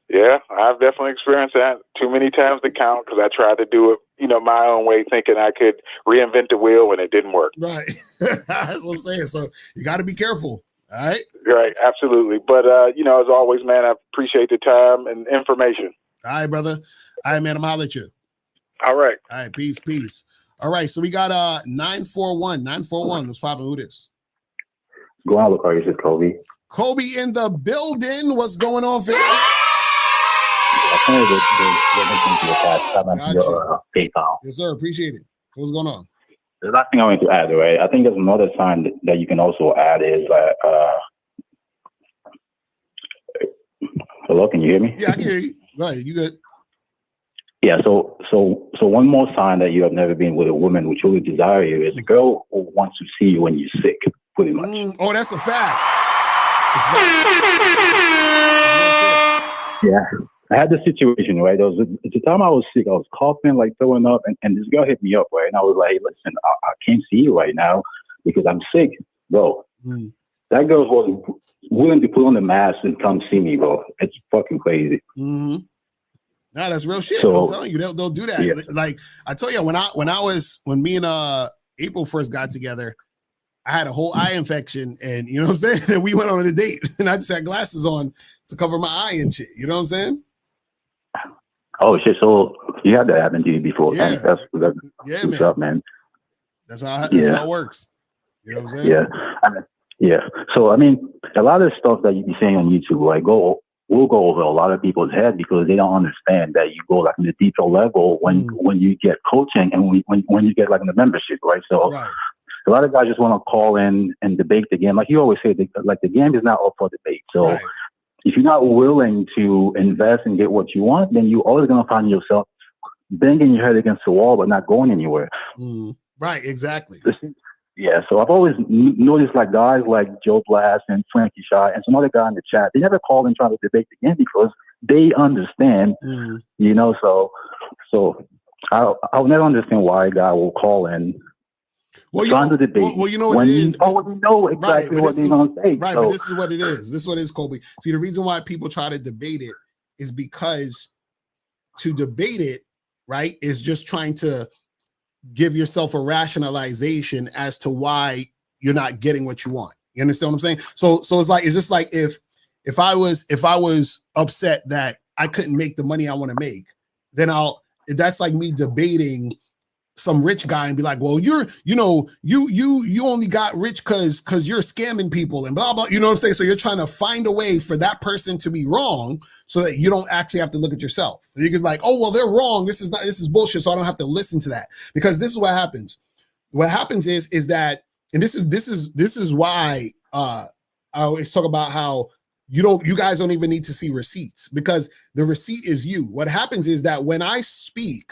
Yeah, I've definitely experienced that too many times to count, because I tried to do it, my own way, thinking I could reinvent the wheel, and it didn't work. Right. That's what I'm saying. So you got to be careful. All right. Right. Absolutely. But, as always, man, I appreciate the time and information. All right, brother. All right, man. I'm holler at you. All right. All right. Peace. All right. So we got 941. 941. What's popping? Who this? Go on, Locario. This is Kobe. Kobe in the building. What's going on, fam? PayPal. Yes, sir. Appreciate it. What's going on? The last thing I want to add, right? I think there's another sign that you can also add is that. Hello, can you hear me? Yeah, I can hear you. Go ahead. You good? Yeah. So one more sign that you have never been with a woman who truly desire you is a girl who wants to see you when you're sick, pretty much. Oh, that's a fact. Yeah. I had this situation, right? There was the time I was sick, I was coughing, like throwing up, and this girl hit me up, right? And I was like, listen, I can't see you right now because I'm sick, bro. That girl was willing to put on the mask and come see me, bro. It's fucking crazy. No, that's real shit. So, I'm telling you, they'll do that. Yeah. Like I told you, when me and April first got together, I had a whole eye infection, and you know what I'm saying? And we went on a date, and I just had glasses on to cover my eye and shit. You know what I'm saying? Oh shit! So you had that happen to you before? Yeah. That's what's up, man. That's how it works. You know what I'm saying? Yeah. So I mean, a lot of stuff that you be saying on YouTube, like will go over a lot of people's head because they don't understand that you go like in the deeper level when you get coaching and when you get like in the membership, right? So a lot of guys just want to call in and debate the game, like you always say. The game is not up for debate. So if you're not willing to invest and get what you want, then you're always going to find yourself banging your head against the wall but not going anywhere. Right, exactly. Yeah, so I've always noticed like guys like Joe Blast and Frankie Shaw and some other guy in the chat, they never call and try to debate the game because they understand, so I'll never understand why a guy will call in Well, trying to debate. Well, you know what when it you is. already know exactly what they're going to say. Right, so. but this is what it is. This is what it is, Colby. See, the reason why people try to debate it is because to debate it, right, is just trying to give yourself a rationalization as to why you're not getting what you want. You understand what I'm saying? So it's just like if I was upset that I couldn't make the money I want to make, then that's like me debating some rich guy and be like, well, you only got rich because you're scamming people and blah blah. You know what I'm saying? So you're trying to find a way for that person to be wrong so that you don't actually have to look at yourself. You can like, oh well, they're wrong. This is bullshit. So I don't have to listen to that, because this is what happens. What happens is that, and this is why I always talk about how you guys don't even need to see receipts, because the receipt is you. What happens is that when I speak,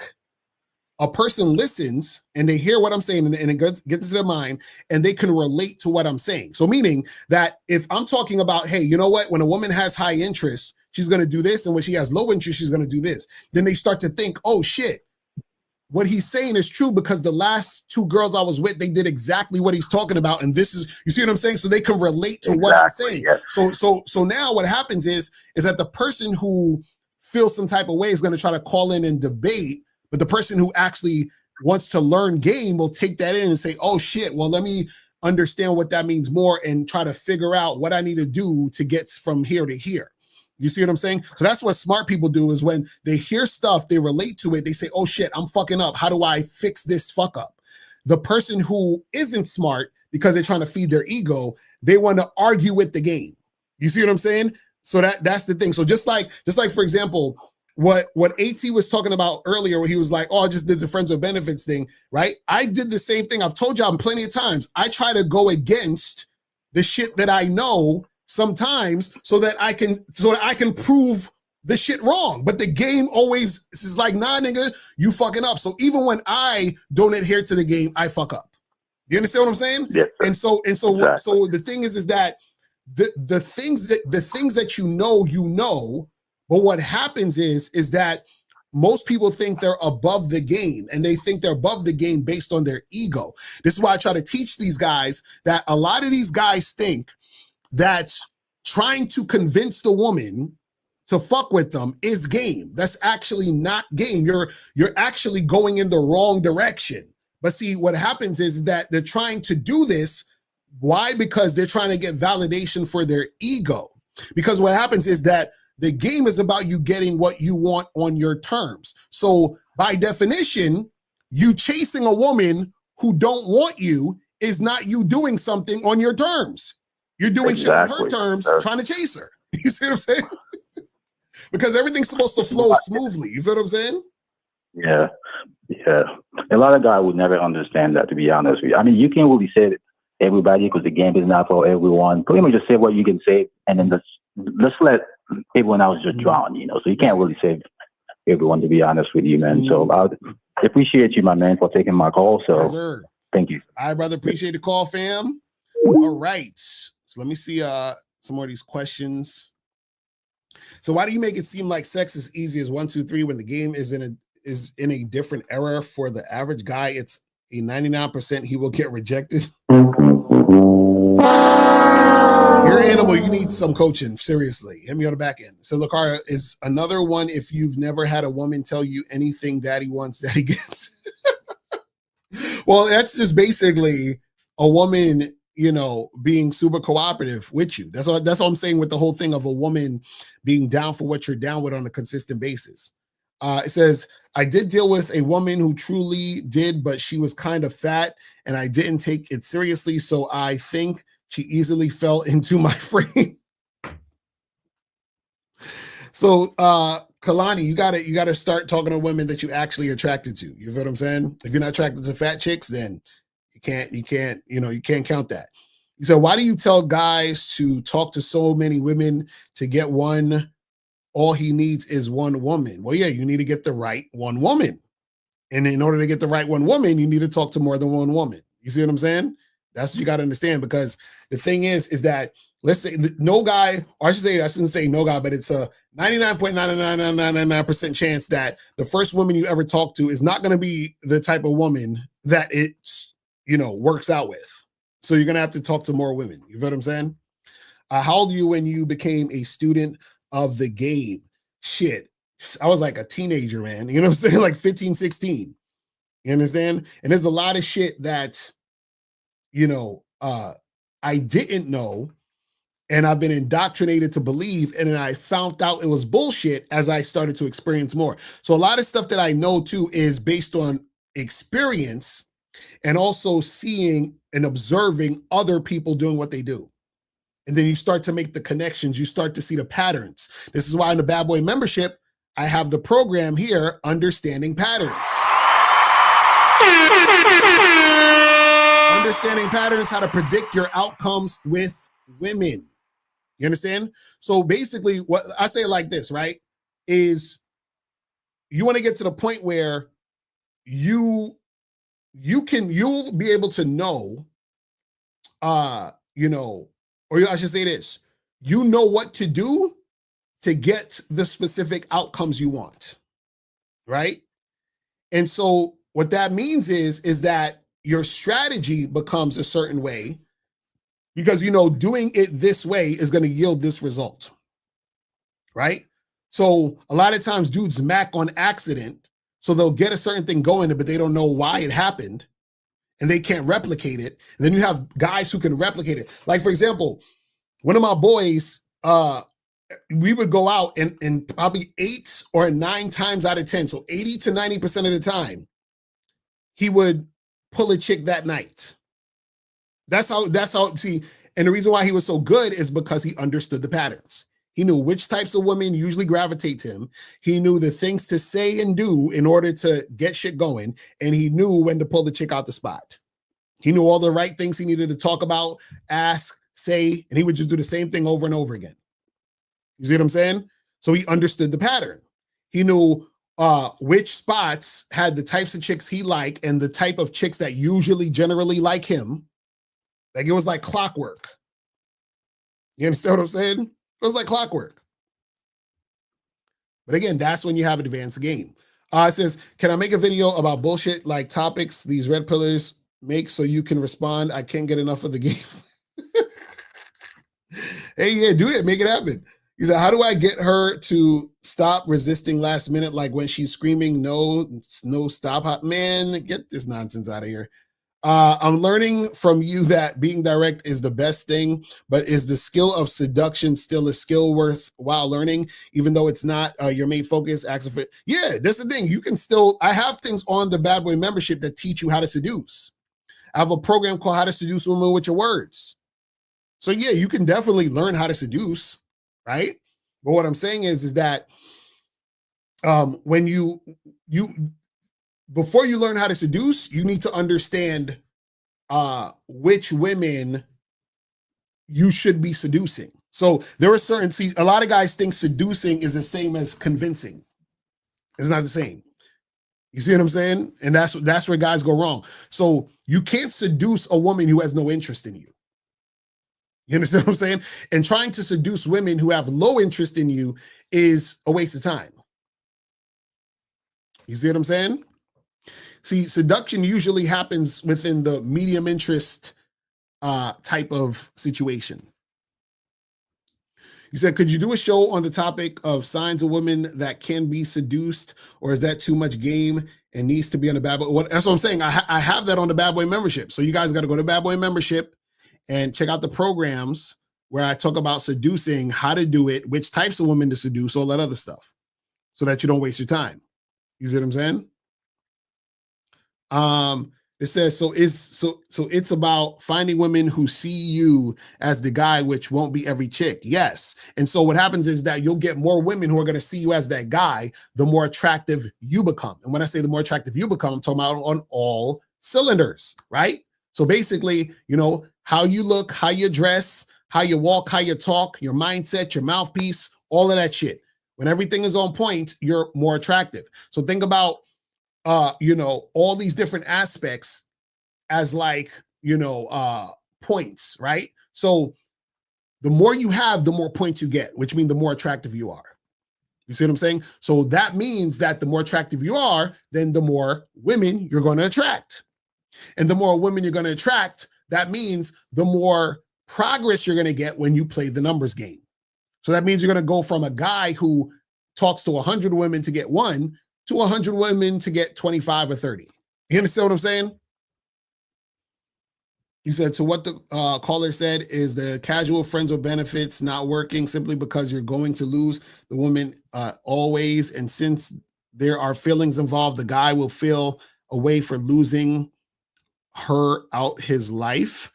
a person listens and they hear what I'm saying and it gets into their mind and they can relate to what I'm saying. So meaning that if I'm talking about, hey, you know what, when a woman has high interest, she's going to do this. And when she has low interest, she's going to do this. Then they start to think, oh shit, what he's saying is true, because the last two girls I was with, they did exactly what he's talking about. And this is, you see what I'm saying? So they can relate to what I'm saying. Yes. So now what happens is that the person who feels some type of way is going to try to call in and debate. But the person who actually wants to learn game will take that in and say, oh shit, well, let me understand what that means more and try to figure out what I need to do to get from here to here. You see what I'm saying? So that's what smart people do, is when they hear stuff, they relate to it. They say, oh shit, I'm fucking up. How do I fix this fuck up? The person who isn't smart, because they're trying to feed their ego, they want to argue with the game. You see what I'm saying? So that's the thing. So just like, for example, what AT was talking about earlier, where he was like, oh, I just did the friends with benefits thing, right? I did the same thing. I've told y'all plenty of times. I try to go against the shit that I know sometimes so that I can prove the shit wrong. But the game always is like, nah, nigga, you fucking up. So even when I don't adhere to the game, I fuck up. You understand what I'm saying? Yes. And so exactly. So the thing is that the things that you know. But what happens is that most people think they're above the game, and they think they're above the game based on their ego. This is why I try to teach these guys that a lot of these guys think that trying to convince the woman to fuck with them is game. That's actually not game. You're actually going in the wrong direction. But see, what happens is that they're trying to do this. Why? Because they're trying to get validation for their ego. Because what happens is that the game is about you getting what you want on your terms. So by definition, you chasing a woman who don't want you is not you doing something on your terms. You're doing shit on her terms, trying to chase her. You see what I'm saying? Because everything's supposed to flow smoothly. You feel what I'm saying? Yeah. A lot of guys would never understand that, to be honest with you. I mean, you can't really say everybody, because the game is not for everyone. Pretty much just say what you can say, and then let's let everyone else just drown, so you can't really save everyone, to be honest with you, man. So I appreciate you, my man, for taking my call. So yes, thank you. All right, brother. Appreciate the call, fam. All right. So let me see some more of these questions. So why do you make it seem like sex is easy as 1, 2, 3 when the game is in a different era? For the average guy, it's a 99% he will get rejected. You're an animal. You need some coaching. Seriously. Hit me on the back end. So Locario is another one. If you've never had a woman tell you anything daddy wants, daddy gets. Well, that's just basically a woman, being super cooperative with you. That's all I'm saying with the whole thing of a woman being down for what you're down with on a consistent basis. It says, I did deal with a woman who truly did, but she was kind of fat and I didn't take it seriously. So I think she easily fell into my frame. So, Kalani, you gotta start talking to women that you actually attracted to. You feel what I'm saying? If you're not attracted to fat chicks, then you can't count that. So why do you tell guys to talk to so many women to get one? All he needs is one woman. Well, yeah, you need to get the right one woman. And in order to get the right one woman, you need to talk to more than one woman. You see what I'm saying? That's what you got to understand, because the thing is that, let's say no guy, or I shouldn't say no guy, but it's a 99.99999% chance that the first woman you ever talk to is not going to be the type of woman that works out with. So you're going to have to talk to more women. You know what I'm saying? How old were you when you became a student of the game? Shit. I was like a teenager, man. You know what I'm saying? Like 15, 16. You understand? And there's a lot of shit that, I didn't know, and I've been indoctrinated to believe, and then I found out it was bullshit as I started to experience more. So a lot of stuff that I know too is based on experience and also seeing and observing other people doing what they do. And then you start to make the connections. You start to see the patterns. This is why in the Bad Boy membership, I have the program here, Understanding Patterns. Understanding patterns, how to predict your outcomes with women. You understand? So basically, what I say like this, right, is you want to get to the point where you'll be able to know, or I should say this, you know what to do to get the specific outcomes you want, right? And so what that means is that your strategy becomes a certain way because, doing it this way is going to yield this result, right? So a lot of times dudes mac on accident, so they'll get a certain thing going, but they don't know why it happened and they can't replicate it. And then you have guys who can replicate it. Like, for example, one of my boys, we would go out and probably 8 or 9 times out of 10, so 80 to 90% of the time, he would pull a chick that night. That's how, see, and the reason why he was so good is because he understood the patterns. He knew which types of women usually gravitate to him. He knew the things to say and do in order to get shit going, and he knew when to pull the chick out the spot. He knew all the right things he needed to talk about, ask, say, and he would just do the same thing over and over again. You see what I'm saying? So he understood the pattern. He knew which spots had the types of chicks he liked and the type of chicks that usually generally like him. Like, it was like clockwork. You understand what I'm saying? It was like clockwork. But again, that's when you have advanced game. It says, can I make a video about bullshit like topics these red pillars make so you can respond? I can't get enough of the game. Hey, yeah, do it. Make it happen. He said, how do I get her to stop resisting last minute? Like when she's screaming, no, stop. Man, get this nonsense out of here. I'm learning from you that being direct is the best thing, but is the skill of seduction still a skill worthwhile learning, even though it's not your main focus? Yeah, that's the thing. You can still, I have things on the Bad Boy membership that teach you how to seduce. I have a program called How to Seduce Women with Your Words. So yeah, you can definitely learn how to seduce, right? But what I'm saying is that when you before you learn how to seduce, you need to understand which women you should be seducing. So there are certain, a lot of guys think seducing is the same as convincing. It's not the same. You see what I'm saying? And that's where guys go wrong. So you can't seduce a woman who has no interest in you. You understand what I'm saying? And trying to seduce women who have low interest in you is a waste of time. You see what I'm saying? See, seduction usually happens within the medium interest type of situation. You said, could you do a show on the topic of signs of women that can be seduced, or is that too much game and needs to be on the Bad Boy? That's what I'm saying. I have that on the Bad Boy membership. So you guys got to go to Bad Boy membership and check out the programs where I talk about seducing, how to do it, which types of women to seduce, all that other stuff, so that you don't waste your time. You see what I'm saying? It says, so it's about finding women who see you as the guy, which won't be every chick. Yes. And so what happens is that you'll get more women who are going to see you as that guy, the more attractive you become. And when I say the more attractive you become, I'm talking about on all cylinders, right? So basically, how you look, how you dress, how you walk, how you talk, your mindset, your mouthpiece, all of that shit. When everything is on point, you're more attractive. So think about all these different aspects as like, points, right? So the more you have, the more points you get, which means the more attractive you are. You see what I'm saying? So that means that the more attractive you are, then the more women you're going to attract. And the more women you're going to attract, that means the more progress you're going to get when you play the numbers game. So that means you're going to go from a guy who talks to 100 women to get one to 100 women to get 25 or 30. You understand what I'm saying? You said, to what the caller said, is the casual friends with benefits not working simply because you're going to lose the woman always. And since there are feelings involved, the guy will feel a way for losing her out his life.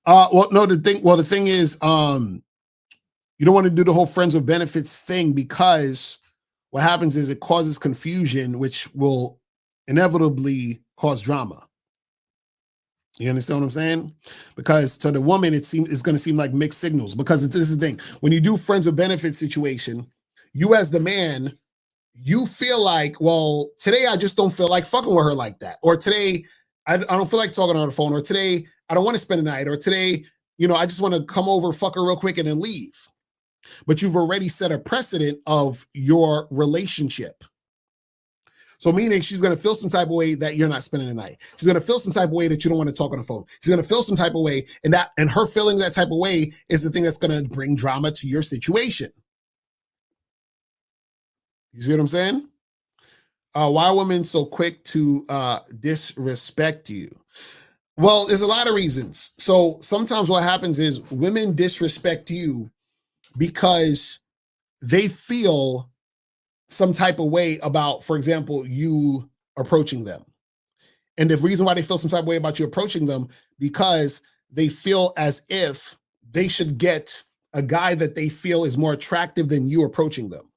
The thing is, you don't want to do the whole friends with benefits thing, because what happens is it causes confusion, which will inevitably cause drama. You understand what I'm saying? Because to the woman, it's going to seem like mixed signals. Because this is the thing. When you do friends with benefits situation, you as the man, you feel like, well, today I just don't feel like fucking with her like that. Or today, I don't feel like talking on the phone. Or today, I don't want to spend the night. Or today, I just want to come over, fuck her real quick, and then leave. But you've already set a precedent of your relationship. So meaning she's going to feel some type of way that you're not spending the night. She's going to feel some type of way that you don't want to talk on the phone. She's going to feel some type of way, and her feeling that type of way is the thing that's going to bring drama to your situation. You see what I'm saying? Why are women so quick to disrespect you? Well, there's a lot of reasons. So sometimes what happens is women disrespect you because they feel some type of way about, for example, you approaching them. And the reason why they feel some type of way about you approaching them, because they feel as if they should get a guy that they feel is more attractive than you approaching them.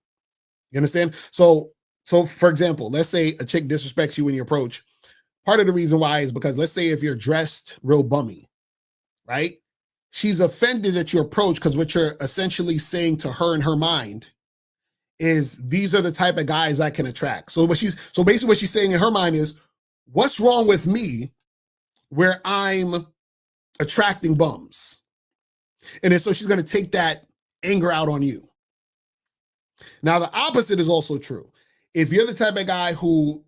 You understand? So for example, let's say a chick disrespects you when you approach. Part of the reason why is because, let's say if you're dressed real bummy, right? She's offended at your approach because what you're essentially saying to her in her mind is, these are the type of guys I can attract. So basically what she's saying in her mind is, what's wrong with me where I'm attracting bums? And then so she's going to take that anger out on you. Now, the opposite is also true. If you're the type of guy who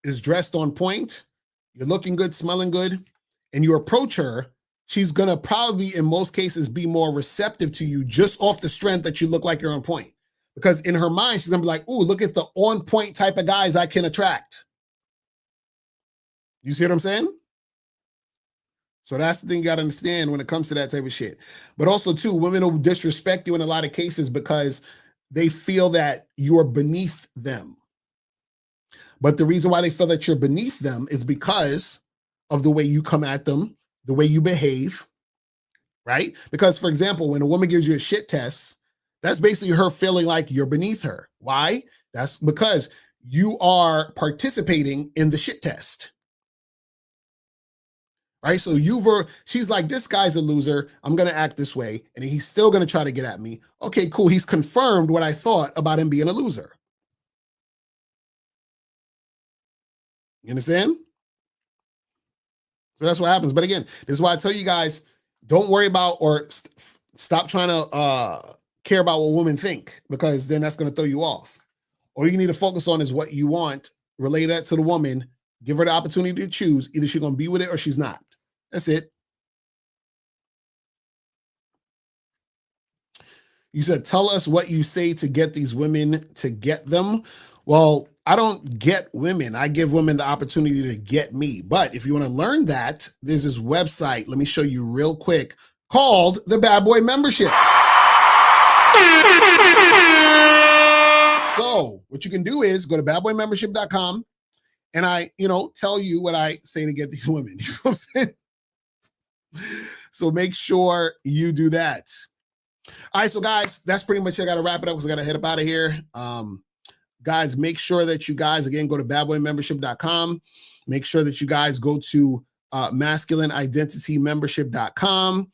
is dressed on point, you're looking good, smelling good, and you approach her, she's going to probably, in most cases, be more receptive to you just off the strength that you look like you're on point. Because in her mind, she's going to be like, ooh, look at the on point type of guys I can attract. You see what I'm saying? So that's the thing you got to understand when it comes to that type of shit. But also, too, women will disrespect you in a lot of cases because they feel that you're beneath them. But the reason why they feel that you're beneath them is because of the way you come at them, the way you behave, right? Because, for example, when a woman gives you a shit test, that's basically her feeling like you're beneath her. Why? That's because you are participating in the shit test. Right? So she's like, this guy's a loser. I'm going to act this way. And he's still going to try to get at me. Okay, cool. He's confirmed what I thought about him being a loser. You understand? So that's what happens. But again, this is why I tell you guys, don't worry about or stop trying to care about what women think, because then that's going to throw you off. All you need to focus on is what you want. Relay that to the woman. Give her the opportunity to choose. Either she's going to be with it or she's not. That's it. You said, tell us what you say to get these women to get them. Well, I don't get women. I give women the opportunity to get me. But if you want to learn that, there's this website. Let me show you real quick, called the Bad Boy Membership. So what you can do is go to badboymembership.com and I, tell you what I say to get these women. You know what I'm saying? So make sure you do that. All right, so guys, that's pretty much it. I got to wrap it up because I got to head up out of here. Guys, make sure that you guys, again, go to badboymembership.com. Make sure that you guys go to masculineidentitymembership.com.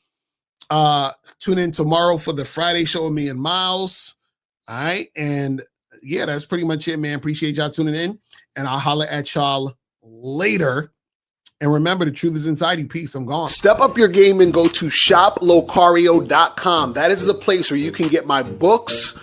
Tune in tomorrow for the Friday show with me and Miles. All right. And yeah, that's pretty much it, man. Appreciate y'all tuning in. And I'll holler at y'all later. And remember, the truth is inside you. Peace. I'm gone. Step up your game and go to shoplocario.com. That is the place where you can get my books,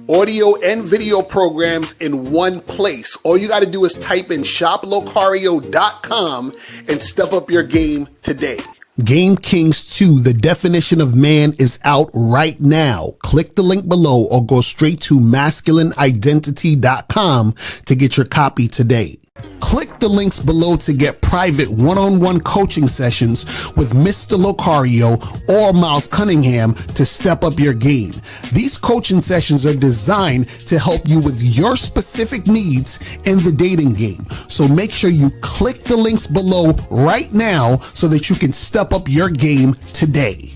audio and video programs in one place. All you got to do is type in shoplocario.com and step up your game today. Game Kings 2, The Definition of Man, is out right now. Click the link below or go straight to masculineidentity.com to get your copy today. Click the links below to get private one-on-one coaching sessions with Mr. Locario or Miles Cunningham to step up your game. These coaching sessions are designed to help you with your specific needs in the dating game. So make sure you click the links below right now so that you can step up your game today.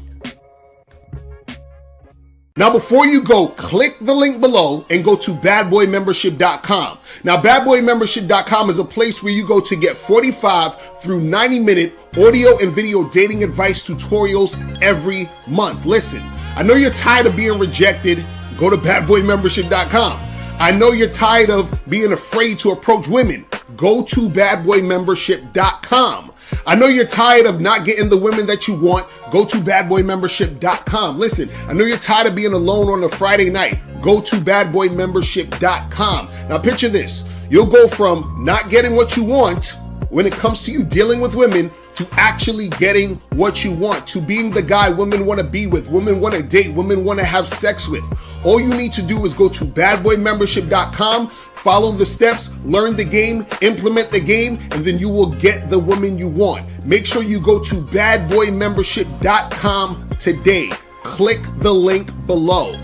Now, before you go, click the link below and go to badboymembership.com. Now, badboymembership.com is a place where you go to get 45 through 90-minute audio and video dating advice tutorials every month. Listen, I know you're tired of being rejected. Go to badboymembership.com. I know you're tired of being afraid to approach women. Go to badboymembership.com. I know you're tired of not getting the women that you want. Go to badboymembership.com. Listen, I know you're tired of being alone on a Friday night. Go to badboymembership.com. Now picture this. You'll go from not getting what you want when it comes to you dealing with women to actually getting what you want, to being the guy women want to be with, women want to date, women want to have sex with. All you need to do is go to badboymembership.com, follow the steps, learn the game, implement the game, and then you will get the woman you want. Make sure you go to badboymembership.com today. Click the link below.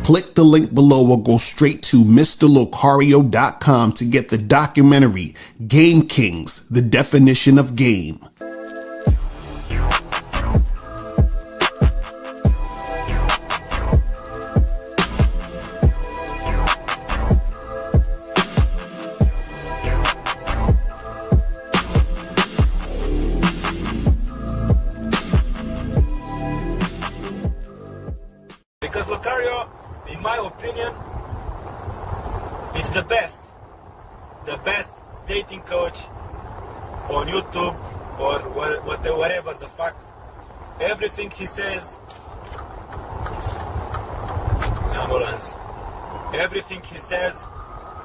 Click the link below or go straight to MrLocario.com to get the documentary Game Kings, The Definition of Game. Because Locario, in my opinion, it's the best dating coach on YouTube or whatever the fuck. Everything he says, ambulance. Everything he says,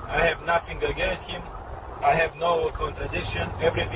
I have nothing against him. I have no contradiction. Everything